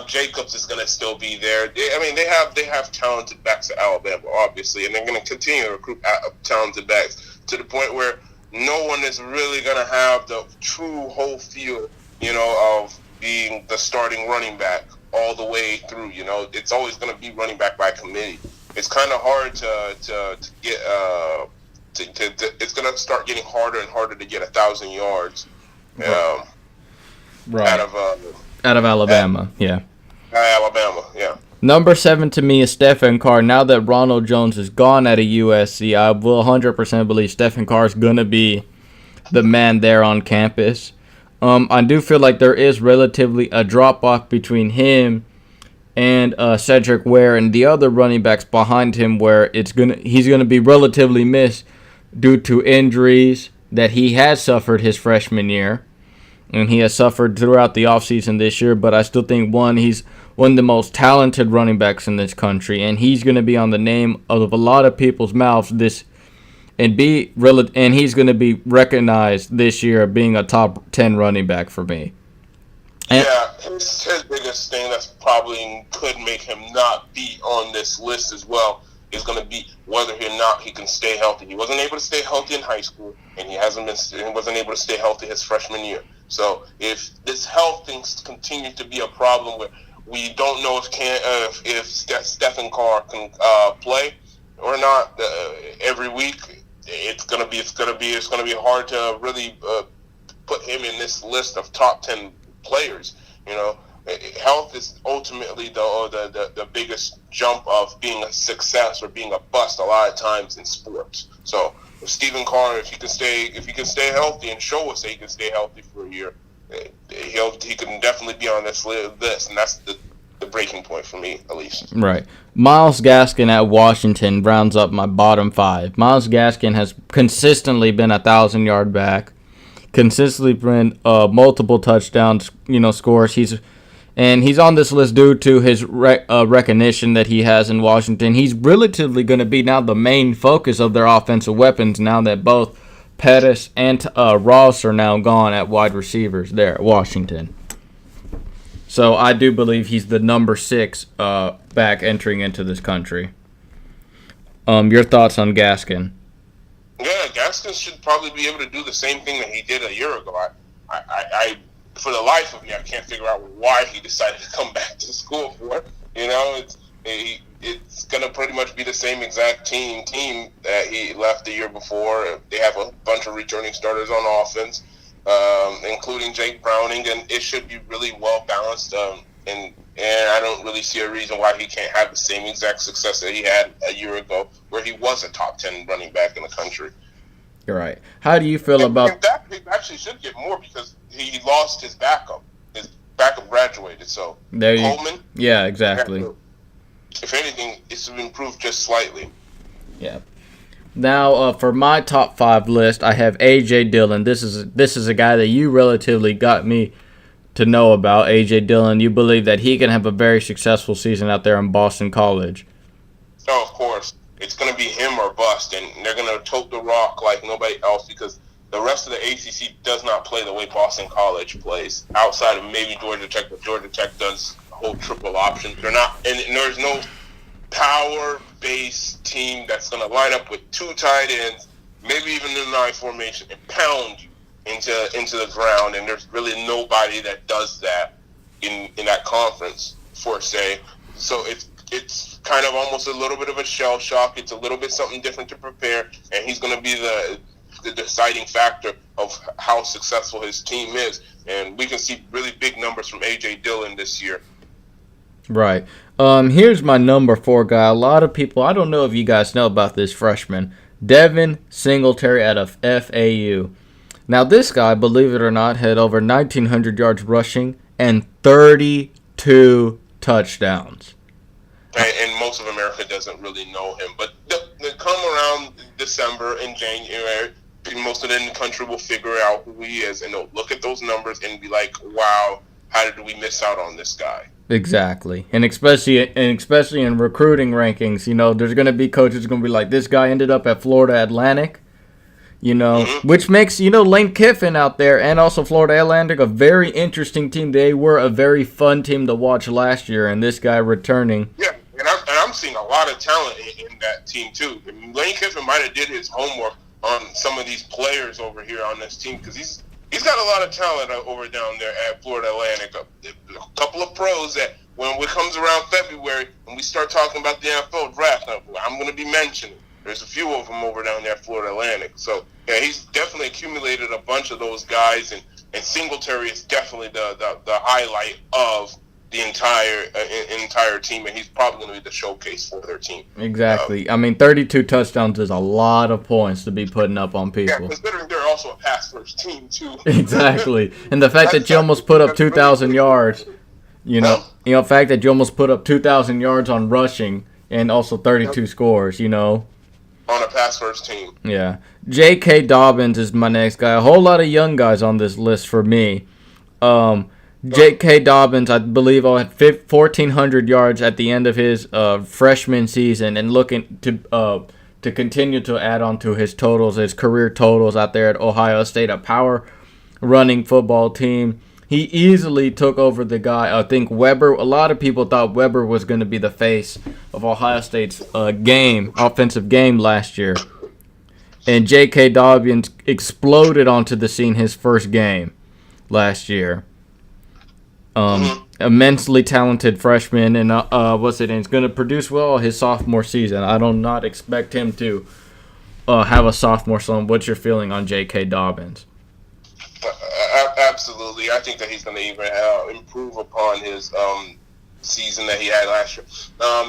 Jacobs is going to still be there. They have talented backs at Alabama, obviously, and they're going to continue to recruit talented backs to the point where no one is really going to have the true whole feel, of being the starting running back all the way through. It's always going to be running back by committee. It's kind of hard to get. It's going to start getting harder and harder to get 1,000 yards. Right. Out of Alabama, yeah. Alabama, yeah. Number 7 to me is Stephen Carr. Now that Ronald Jones is gone out of USC, I will 100% believe Stephen Carr is going to be the man there on campus. I do feel like there is relatively a drop-off between him and Cedric Ware and the other running backs behind him where he's going to be relatively missed due to injuries that he has suffered his freshman year. And he has suffered throughout the offseason this year, but I still think, he's one of the most talented running backs in this country, and he's going to be on the name of a lot of people's mouths and he's going to be recognized this year of being a top 10 running back for me. His biggest thing that's probably could make him not be on this list as well is going to be whether or not he can stay healthy. He wasn't able to stay healthy in high school, and he wasn't able to stay healthy his freshman year. So if this health thing continues to be a problem where we don't know if Stephen Carr can play or not every week, it's gonna be hard to really put him in this list of top 10 players. Health is ultimately the biggest jump of being a success or being a bust a lot of times in sports. So with Stephen Carr, if he can stay healthy and show us that he can stay healthy for a year, he can definitely be on this list, and that's the breaking point for me, at least. Right. Myles Gaskin at Washington rounds up my bottom 5. Myles Gaskin has consistently been 1,000-yard back, consistently been multiple touchdowns, scores. He's on this list due to his recognition that he has in Washington. He's relatively going to be now the main focus of their offensive weapons now that both Pettis and Ross are now gone at wide receivers there at Washington. So I do believe he's the number 6 back entering into this country. Your thoughts on Gaskin? Yeah, Gaskin should probably be able to do the same thing that he did a year ago. I for the life of me, I can't figure out why he decided to come back to school for. It's going to pretty much be the same exact team that he left the year before. They have a bunch of returning starters on offense, including Jake Browning, and it should be really well balanced. And I don't really see a reason why he can't have the same exact success that he had a year ago, where he was a top 10 running back in the country. You're right. How do you feel about that? He actually should get more because he lost his backup. His backup graduated, so Coleman. Yeah, exactly. If anything, it's improved just slightly. Yeah. Now, for my top 5 list, I have A.J. Dillon. This is a guy that you relatively got me to know about. A.J. Dillon, you believe that he can have a very successful season out there in Boston College. Oh, of course. It's going to be him or bust, and they're going to tote the rock like nobody else because the rest of the ACC does not play the way Boston College plays, outside of maybe Georgia Tech, but Georgia Tech does whole triple option. They're not, and there's no power-based team that's going to line up with 2 tight ends, maybe even in the 9 formation, and pound you into the ground. And there's really nobody that does that in that conference, for say. So it's kind of almost a little bit of a shell shock. It's a little bit something different to prepare, and he's going to be the deciding factor of how successful his team is. And we can see really big numbers from A.J. Dillon this year. Right. Here's my number 4 guy. A lot of people, I don't know if you guys know about this freshman, Devin Singletary out of FAU. Now, this guy, believe it or not, had over 1,900 yards rushing and 32 touchdowns. And most of America doesn't really know him. But they come around December and January, most of the country will figure out who he is, and they'll look at those numbers and be like, wow, how did we miss out on this guy? Exactly. And especially in recruiting rankings, there's going to be coaches going to be like, this guy ended up at Florida Atlantic, which makes, Lane Kiffin out there and also Florida Atlantic a very interesting team. They were a very fun team to watch last year, and this guy returning. Yeah, and I'm seeing a lot of talent in that team, too. Lane Kiffin might have did his homework on some of these players over here on this team because he's got a lot of talent over down there at Florida Atlantic. A couple of pros that when it comes around February and we start talking about the NFL draft, I'm going to be mentioning. There's a few of them over down there at Florida Atlantic. So, yeah, he's definitely accumulated a bunch of those guys, and Singletary is definitely the highlight of the entire team, and he's probably going to be the showcase for their team. Exactly. 32 touchdowns is a lot of points to be putting up on people. Yeah, considering they're also a pass-first team, too. Exactly. And the fact that you almost put up 2,000 yards, the fact that you almost put up 2,000 yards on rushing and also 32 scores, On a pass-first team. Yeah. J.K. Dobbins is my next guy. A whole lot of young guys on this list for me. J.K. Dobbins, I believe, had 1,400 yards at the end of his freshman season, and looking to continue to add on to his totals, his career totals out there at Ohio State, a power running football team. He easily took over the guy. I think Weber, a lot of people thought Weber was going to be the face of Ohio State's offensive game last year. And J.K. Dobbins exploded onto the scene his first game last year. Immensely talented freshman, and he's going to produce well his sophomore season. I do not expect him to have a sophomore slump. What's your feeling on J.K. Dobbins? Absolutely. I think that he's going to even improve upon his season that he had last year.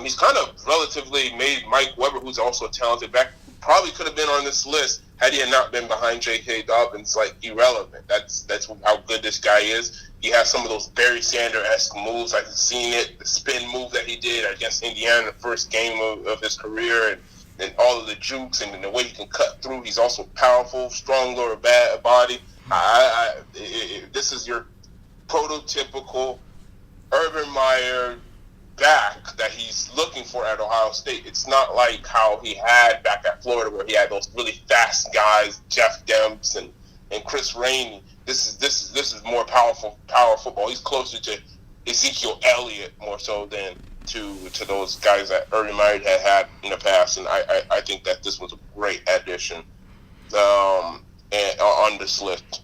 He's kind of relatively made Mike Weber, who's also a talented back, probably could have been on this list had he not been behind J.K. Dobbins, irrelevant. That's how good this guy is. He has some of those Barry Sanders-esque moves. I've seen it, the spin move that he did against Indiana in the first game of his career, and all of the jukes and the way he can cut through. He's also powerful, strong lower body. This is your prototypical Urban Meyer back that he's looking for at Ohio State. It's not like how he had back at Florida where he had those really fast guys, Jeff Demps and Chris Rainey. This is more power football. He's closer to Ezekiel Elliott more so than to those guys that Urban Meyer had in the past, and I think that this was a great addition on this list.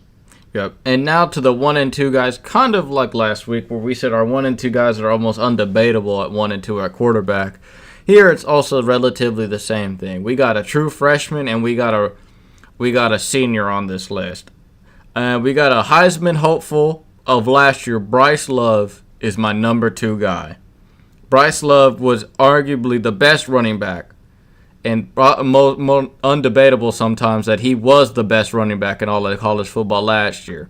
Yep. And now to the 1 and 2 guys, kind of like last week where we said our 1 and 2 guys are almost undebatable at 1 and 2 at quarterback. Here it's also relatively the same thing. We got a true freshman and we got a senior on this list. We got a Heisman hopeful of last year. Bryce Love is my number 2 guy. Bryce Love was arguably the best running back, and more undebatable sometimes that he was the best running back in all of college football last year.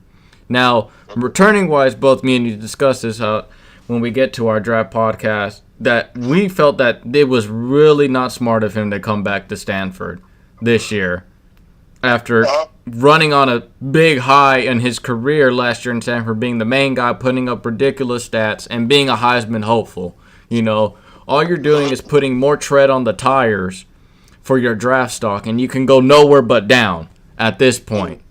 Now, returning-wise, both me and you discussed this when we get to our draft podcast, that we felt that it was really not smart of him to come back to Stanford. this year after running on a big high in his career last year in Stanford, being the main guy, putting up ridiculous stats, and being a Heisman hopeful. You know, all you're doing is putting more tread on the tires for your draft stock, and you can go nowhere but down at this point.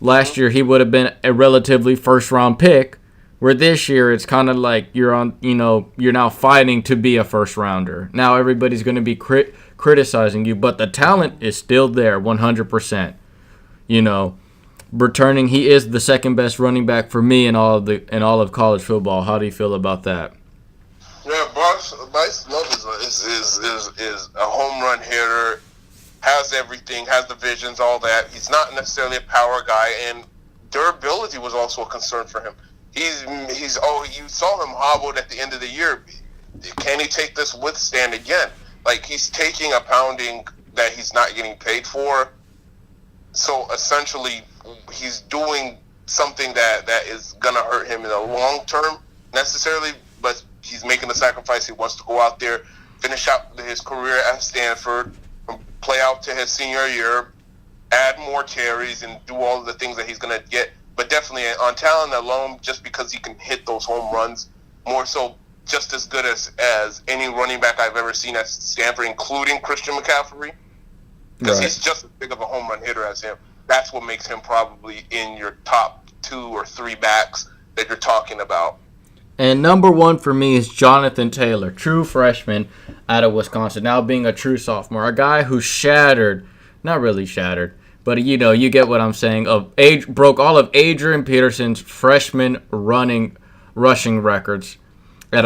Last year, he would have been a relatively first-round pick, where this year it's kind of like you're now fighting to be a first-rounder. Now everybody's going to be criticizing you, but the talent is still there 100%. You know, returning, he is the second best running back for me in all of college football. How do you feel about that? Yeah, Bryce Love is a home run hitter, has everything, has the visions, all that. He's not necessarily a power guy, and durability was also a concern for him. You saw him hobbled at the end of the year. Can he take this withstand again? Like, he's taking a pounding that he's not getting paid for. So essentially, he's doing something that is gonna hurt him in the long term necessarily, but he's making the sacrifice. He wants to go out there, finish out his career at Stanford, play out to his senior year, add more carries, and do all of the things that he's going to get. But definitely on talent alone, just because he can hit those home runs, more so just as good as any running back I've ever seen at Stanford, including Christian McCaffrey, because he's just as big of a home run hitter as him. That's what makes him probably in your top 2 or 3 backs that you're talking about. And number 1 for me is Jonathan Taylor, true freshman out of Wisconsin, now being a true sophomore. A guy who not really shattered, but you get what I'm saying, broke all of Adrian Peterson's freshman rushing records in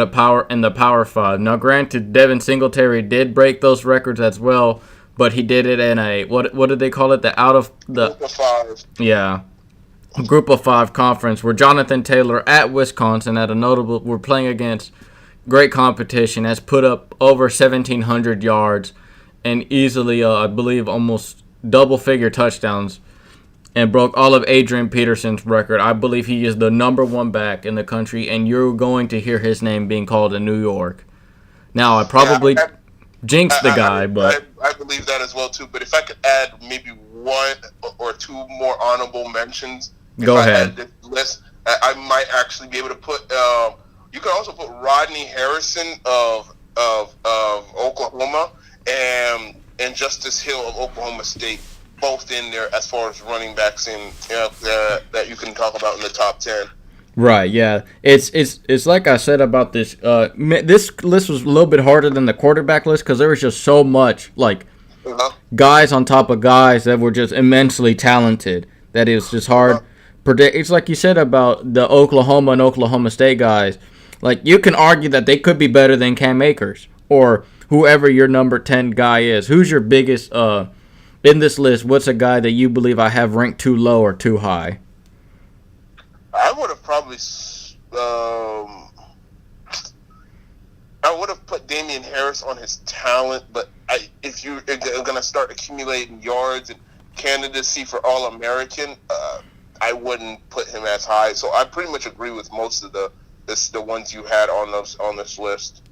the Power 5. Now, granted, Devin Singletary did break those records as well, but he did it in a, what did they call it? Group of 5. Yeah. Group of 5 conference, where Jonathan Taylor at Wisconsin we're playing against great competition, has put up over 1,700 yards and easily, I believe, almost double-figure touchdowns, and broke all of Adrian Peterson's record. I believe he is the number 1 back in the country, and you're going to hear his name being called in New York. Now, I probably jinxed the guy, but I believe that as well too. But if I could add maybe 1 or 2 more honorable mentions. Go ahead. This list, I might actually be able to put. You can also put Rodney Harrison of Oklahoma and Justice Hill of Oklahoma State, both in there as far as running backs that you can talk about in the top 10. Right. Yeah. It's like I said about this. This list was a little bit harder than the quarterback list because there was just so much guys on top of guys that were just immensely talented that it was just hard. It's like you said about the Oklahoma and Oklahoma State guys. Like, you can argue that they could be better than Cam Akers or whoever your number 10 guy is. Who's your biggest in this list? What's a guy that you believe I have ranked too low or too high? I would have probably put Damian Harris on his talent, but if you're going to start accumulating yards and candidacy for All-American, I wouldn't put him as high. So I pretty much agree with most of the ones you had on this list.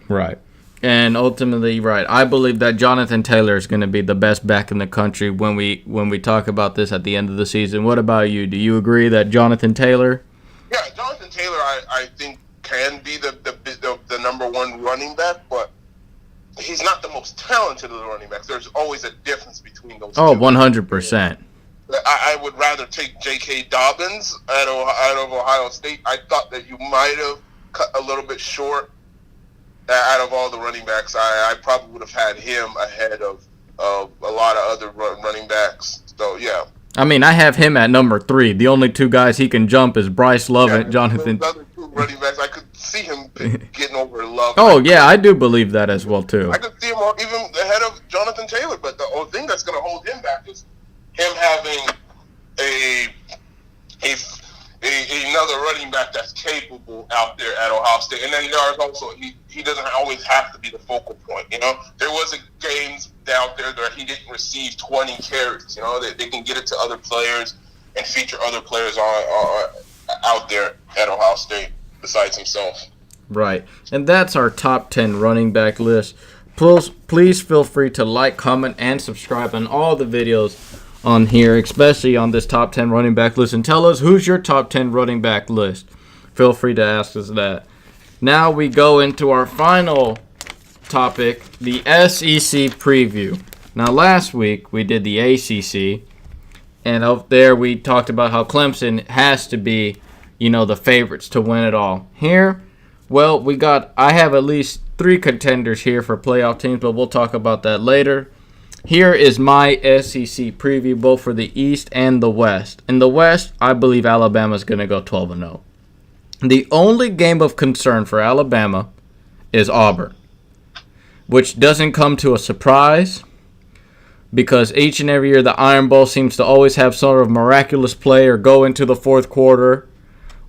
Right. And ultimately, right, I believe that Jonathan Taylor is going to be the best back in the country when we talk about this at the end of the season. What about you? Do you agree that Jonathan Taylor? Yeah, Jonathan Taylor, I think can be the number 1 running back, but he's not the most talented of the running backs. There's always a difference between those two. 100%. I would rather take J.K. Dobbins out of Ohio State. I thought that you might have cut a little bit short out of all the running backs. I probably would have had him ahead of a lot of other running backs. So, yeah. I mean, I have him at number 3. The only 2 guys he can jump is Bryce Love and Jonathan. Those other 2 running backs, I could see him getting over Love. Oh, yeah, I do believe that as well, too. I could see him even ahead of Jonathan Taylor, but the only thing that's going to hold him back is him having another running back that's capable out there at Ohio State. And then there's also, he doesn't always have to be the focal point, There was games out there where he didn't receive 20 carries, They can get it to other players and feature other players out there at Ohio State besides himself. Right. And that's our top 10 running back list. Plus please feel free to like, comment, and subscribe on all the videos on here, especially on this top 10 running back list. And tell us who's your top 10 running back list. Feel free to ask us that. Now we go into our final topic, the SEC preview. Now last week we did the ACC, and up there we talked about how Clemson has to be, the favorites to win it all. Here, well, I have at least 3 contenders here for playoff teams, but we'll talk about that later. Here is my SEC preview, both for the East and the West. In the West, I believe Alabama's going to go 12-0. The only game of concern for Alabama is Auburn, which doesn't come to a surprise because each and every year the Iron Bowl seems to always have sort of miraculous play or go into the fourth quarter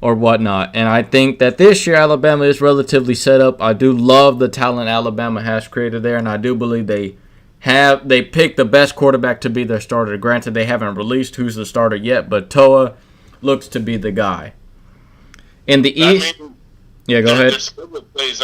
or whatnot. And I think that this year Alabama is relatively set up. I do love the talent Alabama has created there, and I do believe they picked the best quarterback to be their starter. Granted, they haven't released who's the starter yet, but Toa looks to be the guy. In the East, yeah, go ahead. Their schedule plays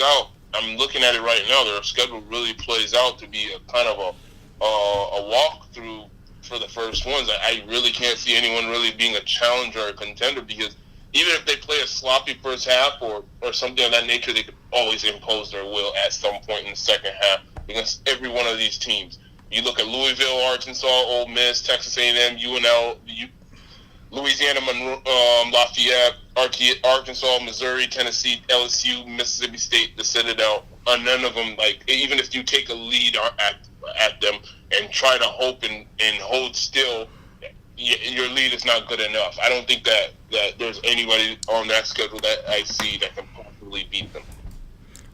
out. I'm looking at it right now. Their schedule really plays out to be a kind of a walkthrough for the first ones. I really can't see anyone really being a challenger or a contender, because even if they play a sloppy first half or something of that nature, they could always impose their will at some point in the second half against every one of these teams. You look at Louisville, Arkansas, Ole Miss, Texas A&M, UNL, Louisiana, Lafayette, Arkansas, Missouri, Tennessee, LSU, Mississippi State, the Citadel. None of them, even if you take a lead at them and try to hope and hold still, your lead is not good enough. I don't think that there's anybody on that schedule that I see that can possibly beat them.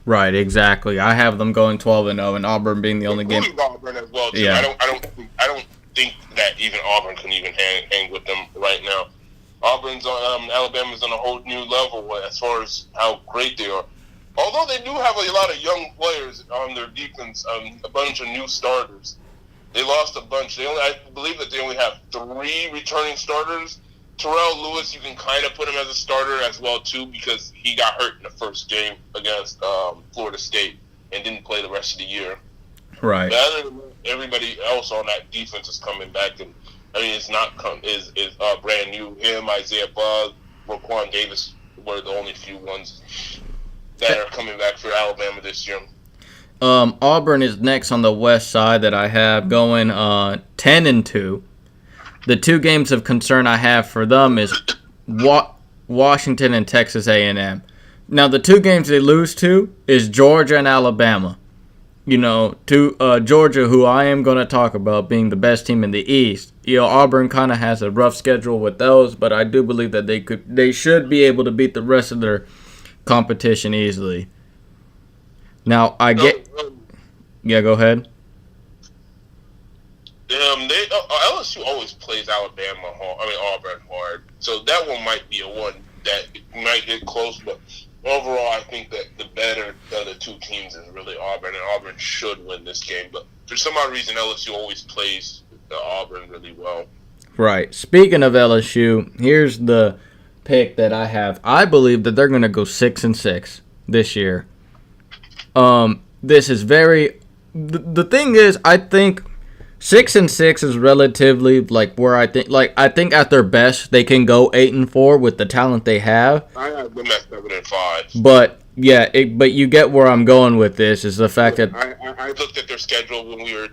Right, exactly. I have them going 12-0, and Auburn being the only game. Auburn as well, too. Yeah. I don't think that even Auburn can even hang with them right now. Auburn's Alabama's on a whole new level as far as how great they are. Although they do have a lot of young players on their defense, a bunch of new starters. They lost a bunch. I believe that they only have 3 returning starters. Terrell Lewis, you can kind of put him as a starter as well, too, because he got hurt in the first game against Florida State and didn't play the rest of the year. Right. But other than that, everybody else on that defense is coming back, and it's not is brand new. Him, Isaiah Bug, Raquan Davis were the only few ones that are coming back for Alabama this year. Auburn is next on the west side that I have going 10-2. The 2 games of concern I have for them is Washington and Texas A&M. Now, the 2 games they lose to is Georgia and Alabama. To Georgia, who I am going to talk about being the best team in the East. Auburn kind of has a rough schedule with those, but I do believe that they should be able to beat the rest of their competition easily. Now, yeah, go ahead. LSU always plays Auburn hard, so that one might be a one that might get close. But overall, I think that the better of the 2 teams is really Auburn, and Auburn should win this game. But for some odd reason, LSU always plays Auburn really well. Right. Speaking of LSU, here's the pick that I have. I believe that they're going to go 6-6 this year. This is very. The thing is, I think 6-6 is relatively where I think at their best they can go 8-4 with the talent they have. I have them at 7-5. But yeah, but you get where I'm going with this is the fact that I looked at their schedule when we were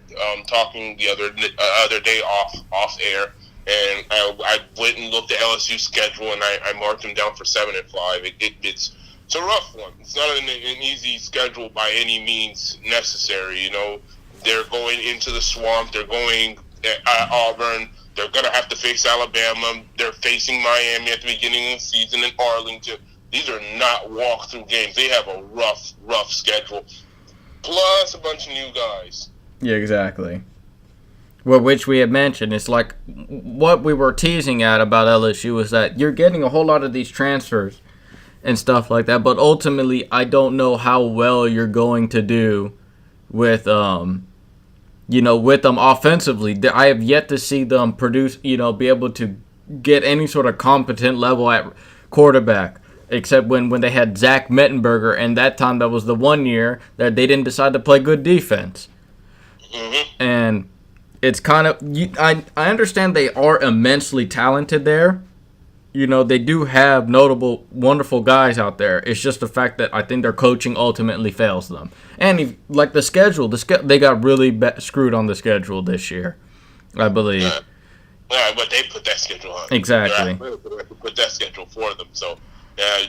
talking the other day off air, and I went and looked at LSU's schedule, and I marked them down for 7-5. It's a rough one. It's not an easy schedule by any means necessary. They're going into the swamp. They're going at Auburn. They're going to have to face Alabama. They're facing Miami at the beginning of the season in Arlington. These are not walk-through games. They have a rough schedule, plus a bunch of new guys. Yeah, exactly. Well, which we had mentioned. It's like what we were teasing at about LSU is that you're getting a whole lot of these transfers and stuff like that, but ultimately I don't know how well you're going to do with with them offensively. I have yet to see them produce, be able to get any sort of competent level at quarterback. except when they had Zach Mettenberger, and that time that was the 1 year that they didn't decide to play good defense. Mm-hmm. And it's kind of I understand they are immensely talented there. They do have notable, wonderful guys out there. It's just the fact that I think their coaching ultimately fails them. And the schedule, they got really screwed on the schedule this year, I believe. Yeah, but they put that schedule on. Exactly. They put that schedule for them. So,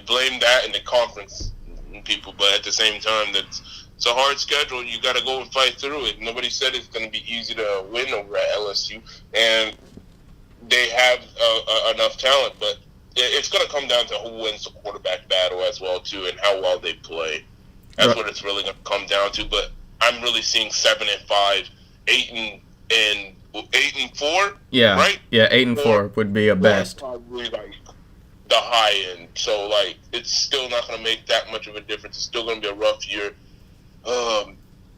blame that in the conference people. But at the same time, it's a hard schedule. You got to go and fight through it. Nobody said it's going to be easy to win over at LSU. And they have enough talent, but it's going to come down to who wins the quarterback battle as well too, and how well they play. That's what it's really going to come down to. But I'm really seeing 7-5, 8-4. Yeah, right. Yeah, 8-4 would be a best. Probably like the high end. So like, it's still not going to make that much of a difference. It's still going to be a rough year.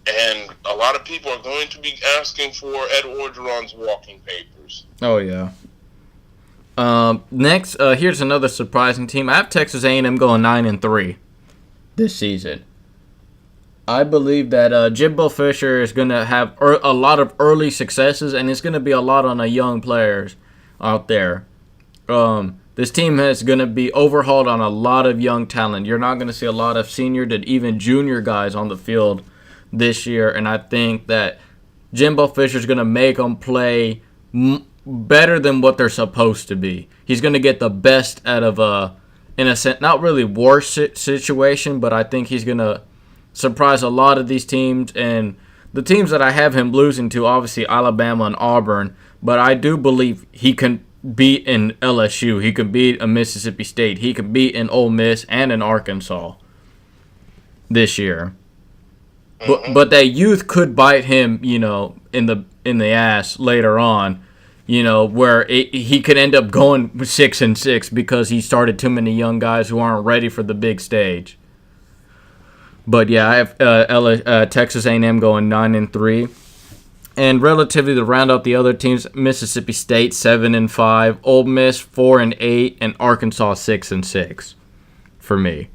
And a lot of people are going to be asking for Ed Orgeron's walking papers. Oh, yeah. Next, here's another surprising team. I have Texas A&M going 9-3 this season. I believe that Jimbo Fisher is going to have a lot of early successes, and it's going to be a lot on the young players out there. This team is going to be overhauled on a lot of young talent. You're not going to see a lot of senior to even junior guys on the field this year, and I think that Jimbo Fisher's going to make them play better than what they're supposed to be. He's going to get the best out of in a sense, not really worse situation, but I think he's going to surprise a lot of these teams, and the teams that I have him losing to, obviously Alabama and Auburn, but I do believe he can beat in LSU. He can beat a Mississippi State. He can beat an Ole Miss and an Arkansas this year. But that youth could bite him, in the ass later on, where he could end up going 6-6 because he started too many young guys who aren't ready for the big stage. But yeah, I have Texas A&M going 9-3, and relatively to round out the other teams, Mississippi State 7-5, Ole Miss 4-8, and Arkansas 6-6 for me.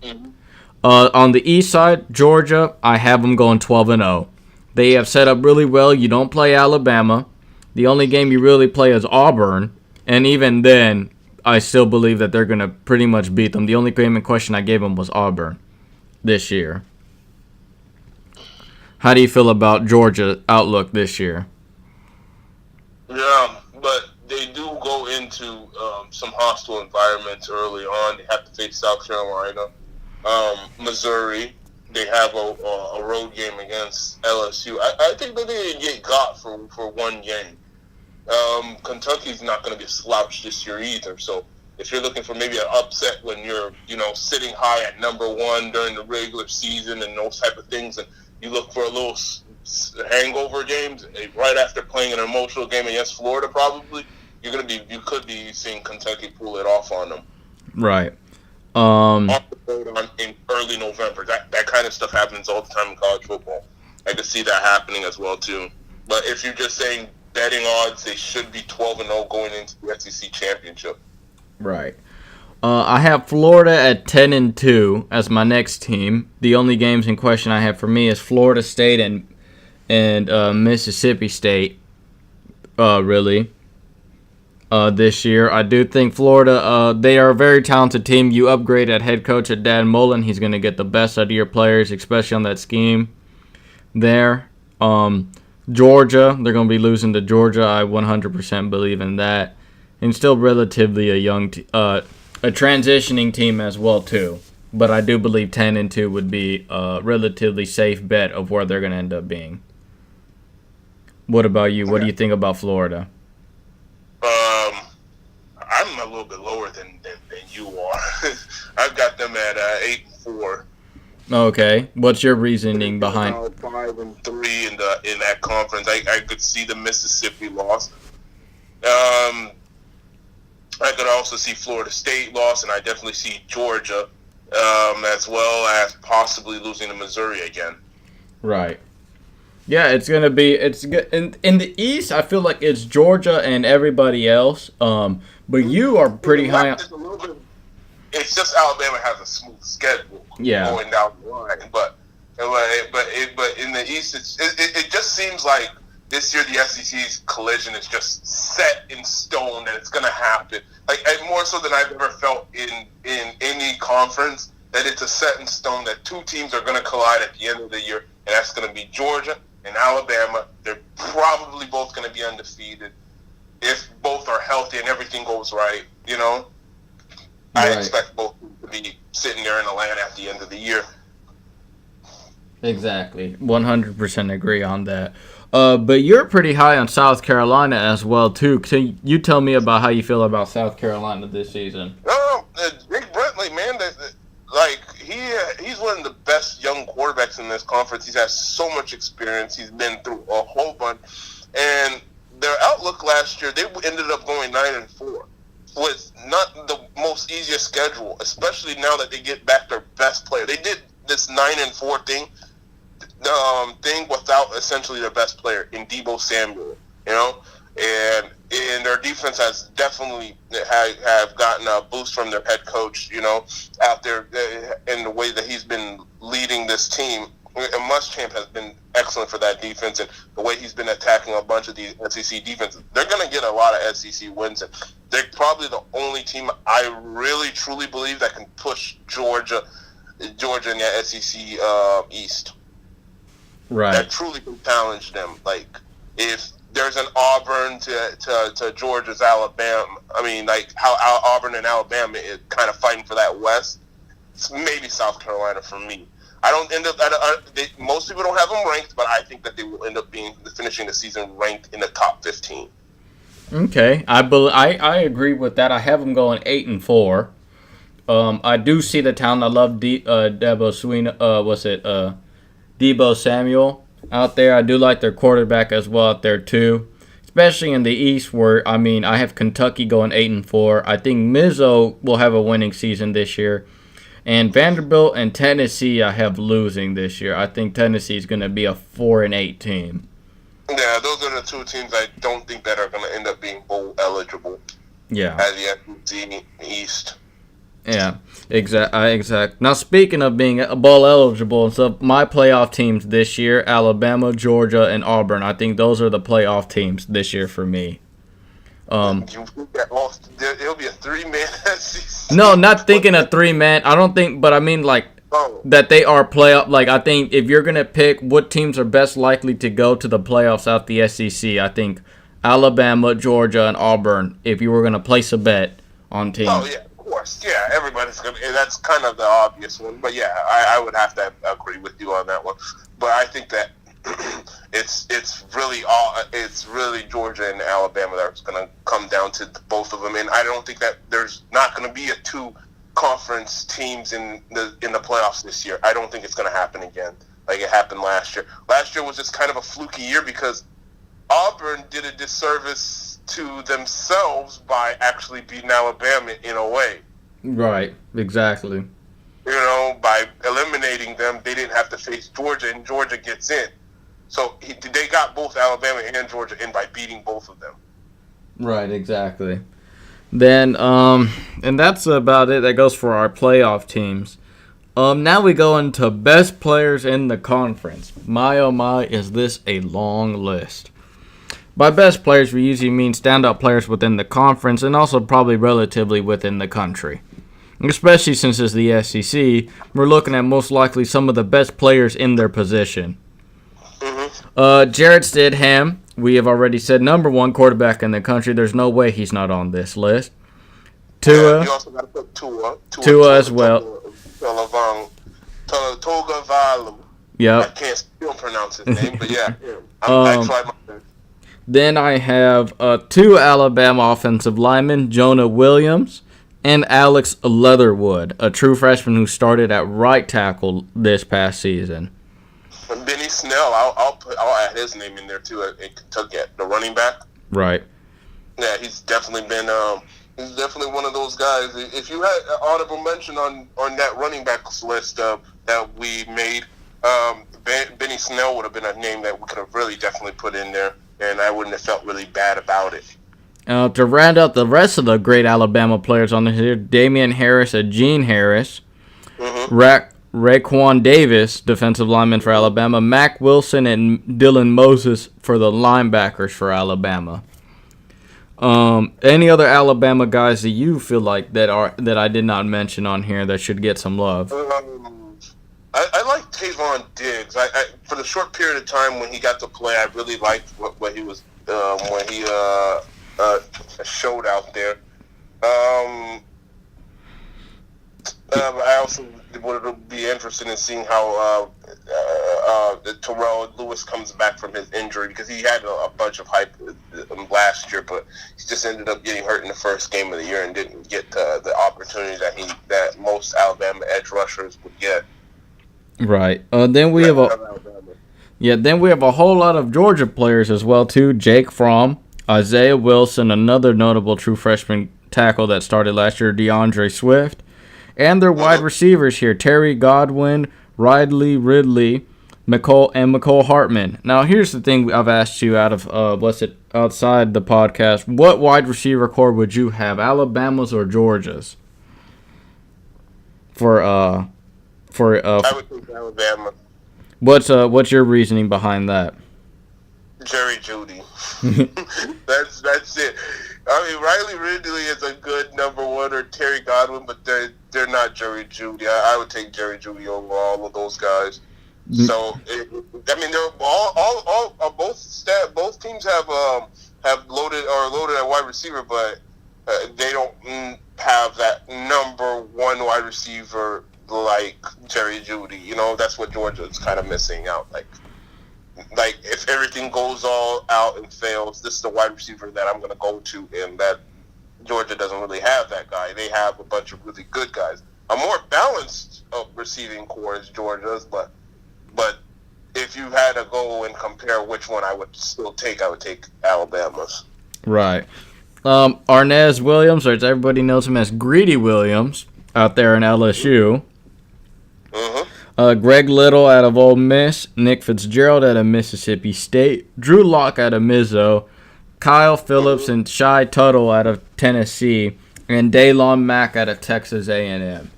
On the east side, Georgia, I have them going 12-0. They have set up really well. You don't play Alabama. The only game you really play is Auburn. And even then, I still believe that they're going to pretty much beat them. The only game in question I gave them was Auburn this year. How do you feel about Georgia's outlook this year? Yeah, but they do go into some hostile environments early on. They have to face South Carolina. Missouri, they have a road game against LSU. I think they didn't get got for one game. Kentucky's not going to be a slouch this year either. So if you're looking for maybe an upset when you're, sitting high at number one during the regular season and those type of things, and you look for a little hangover games right after playing an emotional game against Florida, probably you could be seeing Kentucky pull it off on them. Right. Off the road in early November. That kind of stuff happens all the time in college football. I could see that happening as well too. But if you're just saying betting odds, they should be 12-0 going into the SEC championship. Right. I have Florida at 10-2 as my next team. The only games in question I have for me is Florida State and Mississippi State. Really. This year, I do think Florida, they are a very talented team. You upgrade at head coach at Dan Mullen. He's going to get the best out of your players, especially on that scheme there. Georgia, they're going to be losing to Georgia. I 100% believe in that. And still relatively a young, a transitioning team as well, too. But I do believe 10-2 would be a relatively safe bet of where they're going to end up being. What about you? What do you think about Florida? I'm a little bit lower than you are. I've got them at 8-4. Okay, what's your reasoning behind 5-3 in that conference? I could see the Mississippi loss. I could also see Florida State loss, and I definitely see Georgia, as well as possibly losing to Missouri again. Right. Yeah, it's gonna be in the East. I feel like it's Georgia and everybody else. But you are pretty high. it's just Alabama has a smooth schedule going down the line. But in the East, it just seems like this year the SEC's collision is just set in stone that it's going to happen. Like more so than I've ever felt in any conference, that it's a set in stone that two teams are going to collide at the end of the year, and that's going to be Georgia and Alabama. They're probably both going to be undefeated if both are healthy and everything goes right. You know, I expect both to be sitting there in the land at the end of the year. Exactly. 100% agree on that. But you're pretty high on South Carolina as well, too. Can you tell me about how you feel about South Carolina this season? Big Brentley, man, he's one of the best young quarterbacks in this conference. He's had so much experience. He's been through a whole bunch. And their outlook last year, they ended up going 9-4 with not the most easiest schedule, especially now that they get back their best player. They did this 9-4 thing without essentially their best player in Deebo Samuel, you know, and their defense has definitely have gotten a boost from their head coach, you know, out there in the way that he's been leading this team. And Muschamp has been excellent for that defense, and the way he's been attacking a bunch of these SEC defenses. They're going to get a lot of SEC wins, and they're probably the only team I really truly believe that can push Georgia in the SEC East. Right. That truly can challenge them. Like, if there's an Auburn to Georgia's Alabama, I mean, like how Auburn and Alabama is kind of fighting for that West, it's maybe South Carolina for me. Most people don't have them ranked, but I think that they will end up finishing the season ranked in the top 15. Okay, I agree with that. I have them going 8-4. I do see the talent. I love Deebo Samuel out there. I do like their quarterback as well out there too, especially in the East where, I mean, I have Kentucky going 8-4. I think Mizzo will have a winning season this year. And Vanderbilt and Tennessee I have losing this year. I think Tennessee is going to be a 4-8 team. Yeah, those are the two teams I don't think that are going to end up being bowl eligible. Yeah. At the SEC East. Yeah, exact. Now, speaking of being bowl eligible, so my playoff teams this year, Alabama, Georgia, and Auburn. I think those are the playoff teams this year for me. It'll be a 3-man SEC. No, not thinking a 3-man. I don't think, but I mean that they are playoff. Like, I think if you're gonna pick what teams are best likely to go to the playoffs out the SEC, I think Alabama, Georgia, and Auburn. If you were gonna place a bet on teams. Oh yeah. Of course, yeah, everybody's gonna. That's kind of the obvious one, but yeah, I would have to agree with you on that one. But I think that it's really Georgia and Alabama that's gonna come down to both of them, and I don't think that there's not gonna be a 2 conference teams in the playoffs this year. I don't think it's gonna happen again like it happened last year. Last year was just kind of a fluky year because Auburn did a disservice to themselves by actually beating Alabama in a way. Right, exactly. You know, by eliminating them, they didn't have to face Georgia, and Georgia gets in. So they got both Alabama and Georgia in by beating both of them. Right, exactly. Then, and that's about it. That goes for our playoff teams. Now we go into best players in the conference. My, oh my, is this a long list. By best players, we usually mean standout players within the conference and also probably relatively within the country. Especially since it's the SEC, we're looking at most likely some of the best players in their position. Jarrett Stidham, we have already said number 1 quarterback in the country. There's no way he's not on this list. Tua. You also got to put Tua as well. Togavalu. Yep. I can't still pronounce his name, but yeah. I tried my best. Then I have 2 Alabama offensive linemen, Jonah Williams and Alex Leatherwood, a true freshman who started at right tackle this past season. And Benny Snell, I'll add his name in there too in Kentucky, the running back. Right. Yeah, he's definitely been he's definitely one of those guys. If you had an honorable mention on that running backs list that we made, Benny Snell would have been a name that we could have really definitely put in there, and I wouldn't have felt really bad about it. To round out the rest of the great Alabama players on here, Damian Harris and Gene Harris, Raekwon Davis, defensive lineman for Alabama, Mack Wilson and Dillon Moses for the linebackers for Alabama. Any other Alabama guys that you feel like that I did not mention on here that should get some love? I like Tavon Diggs. I for the short period of time when he got to play, I really liked what he was when he showed out there. I also would be interested in seeing how Terrell Lewis comes back from his injury, because he had a bunch of hype last year, but he just ended up getting hurt in the first game of the year and didn't get the opportunity that most Alabama edge rushers would get. Right. Then we have a whole lot of Georgia players as well too. Jake Fromm, Isaiah Wilson, another notable true freshman tackle that started last year, DeAndre Swift, and their wide receivers here, Terry Godwin, Ridley Ridley, McCole Hartman. Now here's the thing I've asked you outside the podcast. What wide receiver core would you have, Alabama's or Georgia's? I would think Alabama. What's your reasoning behind that? Jerry Jeudy. That's it. I mean, Riley Ridley is a good number one, or Terry Godwin, but they're not Jerry Jeudy. I would take Jerry Jeudy over all of those guys. So they're both teams have loaded at wide receiver, but they don't have that number one wide receiver like Jerry Jeudy. You know, that's what Georgia is kind of missing out. Like if everything goes all out and fails, this is the wide receiver that I'm going to go to, and that Georgia doesn't really have that guy. They have a bunch of really good guys. A more balanced receiving core is Georgia's, but if you had to go and compare which one I would take Alabama's. Right. Arnez Williams, or as everybody knows him as Greedy Williams, out there in LSU. Greg Little out of Ole Miss, Nick Fitzgerald out of Mississippi State, Drew Lock out of Mizzo, Kyle Phillips and Shai Tuttle out of Tennessee, and Daylon Mack out of Texas A&M.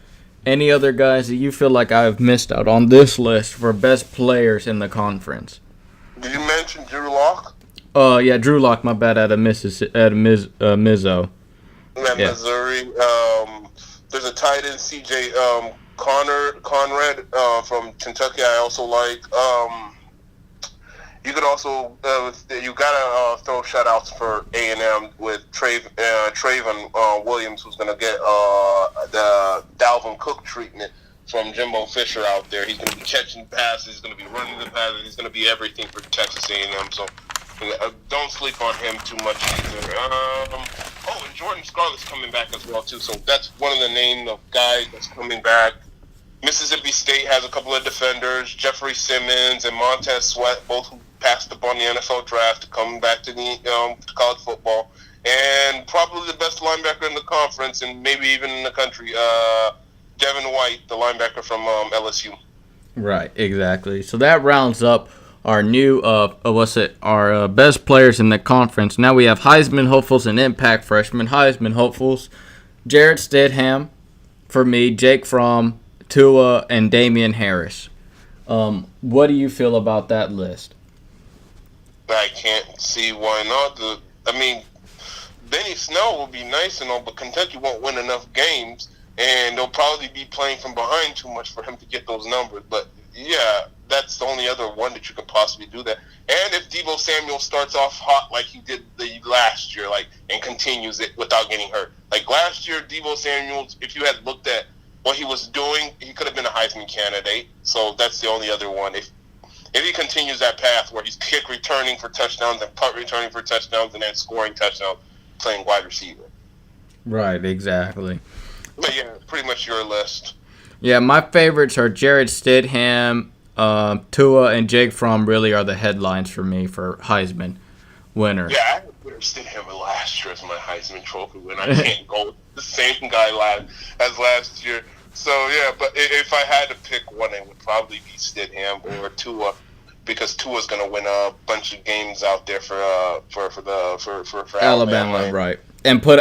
Any other guys that you feel like I've missed out on this list for best players in the conference? Did you mention Drew Lock? Yeah, Drew Lock, my bad, out of Mizzo. Missouri. There's a tight end, C.J. Conrad from Kentucky. I also like. You could also you gotta throw shout outs for A&M with Trayvon Williams, who's gonna get the Dalvin Cook treatment from Jimbo Fisher out there. He's gonna be catching passes. He's gonna be running the passes. He's gonna be everything for Texas A&M. So don't sleep on him too much either. And Jordan Scarlett's coming back as well too. So that's one of the names of guys that's coming back. Mississippi State has a couple of defenders, Jeffrey Simmons and Montez Sweat, both who passed up on the NFL draft, coming back to the to college football, and probably the best linebacker in the conference and maybe even in the country, Devin White, the linebacker from LSU. Right, exactly. So that rounds up our new our best players in the conference. Now we have Heisman hopefuls and impact freshmen. Heisman hopefuls: Jarrett Stidham for me, Jake Fromm, Tua, and Damian Harris. What do you feel about that list? I can't see why not. Benny Snell will be nice and all, but Kentucky won't win enough games, and they'll probably be playing from behind too much for him to get those numbers. But yeah, that's the only other one that you could possibly do that. And if Deebo Samuel starts off hot like he did the last year, and continues it without getting hurt. Like last year, Deebo Samuel, if you had looked at what he was doing, he could have been a Heisman candidate. So that's the only other one. If he continues that path where he's kick returning for touchdowns and punt returning for touchdowns and then scoring touchdowns, playing wide receiver. Right, exactly. But yeah, pretty much your list. Yeah, my favorites are Jarrett Stidham, Tua, and Jake Fromm really are the headlines for me for Heisman winner. Yeah, I had Stidham last year as my Heisman Trophy winner. I can't go with the same guy as last year. So, yeah, but if I had to pick one, it would probably be Stidham or Tua. because Tua's going to win a bunch of games out there for Alabama, right? And put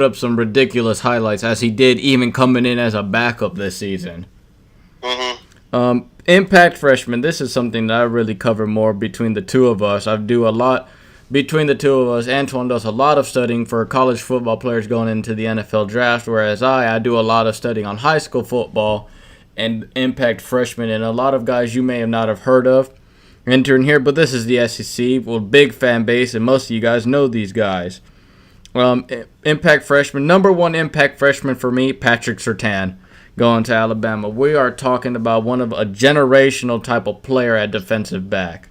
up some ridiculous highlights as he did, even coming in as a backup this season. Mm-hmm. Impact freshman. This is something that I really cover more between the two of us. I do a lot between the two of us. Antoine does a lot of studying for college football players going into the NFL draft, whereas I do a lot of studying on high school football and impact freshmen, and a lot of guys you may not have heard of entering here. But this is the SEC, with big fan base, and most of you guys know these guys. Impact freshman, number one impact freshman for me, Patrick Surtain, going to Alabama. We are talking about one of a generational type of player at defensive back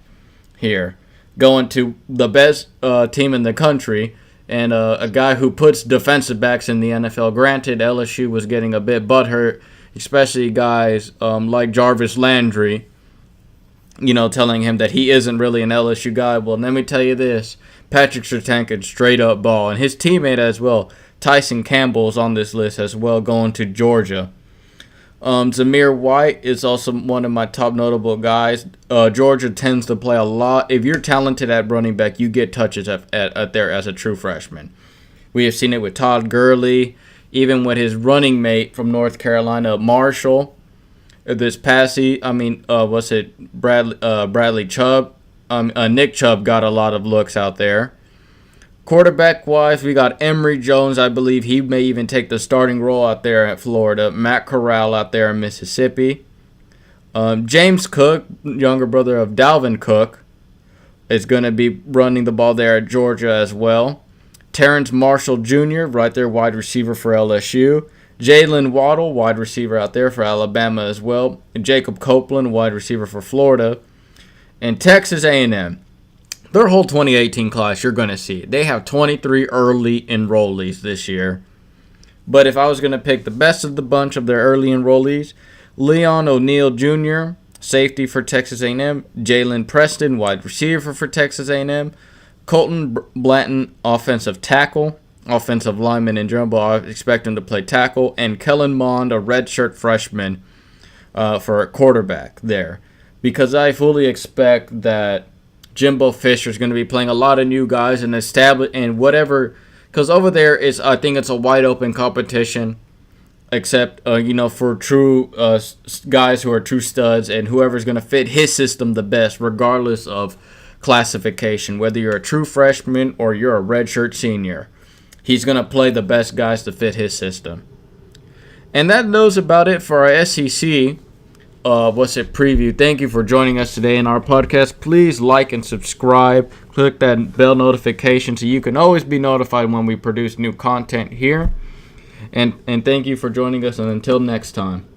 here, going to the best team in the country, and a guy who puts defensive backs in the NFL. Granted, LSU was getting a bit butthurt, especially guys like Jarvis Landry, telling him that he isn't really an LSU guy. Well, let me tell you this. Patrick Surtain can straight up ball. And his teammate as well, Tyson Campbell's on this list as well, going to Georgia. Zamir White is also one of my top notable guys. Georgia tends to play a lot. If you're talented at running back, you get touches at there as a true freshman. We have seen it with Todd Gurley, even with his running mate from North Carolina, Marshall. This Bradley Chubb? Nick Chubb got a lot of looks out there. Quarterback-wise, we got Emory Jones. I believe he may even take the starting role out there at Florida. Matt Corral out there in Mississippi. James Cook, younger brother of Dalvin Cook, is going to be running the ball there at Georgia as well. Terrence Marshall Jr., right there, wide receiver for LSU. Jalen Waddle, wide receiver out there for Alabama as well. And Jacob Copeland, wide receiver for Florida. And Texas A&M. Their whole 2018 class, you're going to see. They have 23 early enrollees this year. But if I was going to pick the best of the bunch of their early enrollees, Leon O'Neal Jr., safety for Texas A&M. Jalen Preston, wide receiver for Texas A&M. Colton Blanton, offensive tackle. Offensive lineman in general, I expect him to play tackle. And Kellen Mond, a redshirt freshman for a quarterback there. Because I fully expect that Jimbo Fisher is going to be playing a lot of new guys and whatever. Because over there I think it's a wide open competition, except for true guys who are true studs and whoever's going to fit his system the best, regardless of classification. Whether you're a true freshman or you're a redshirt senior, he's going to play the best guys to fit his system. And that knows about it for our SEC. Preview. Thank you for joining us today in our podcast. Please like and subscribe. Click that bell notification so you can always be notified when we produce new content here. And thank you for joining us, and until next time.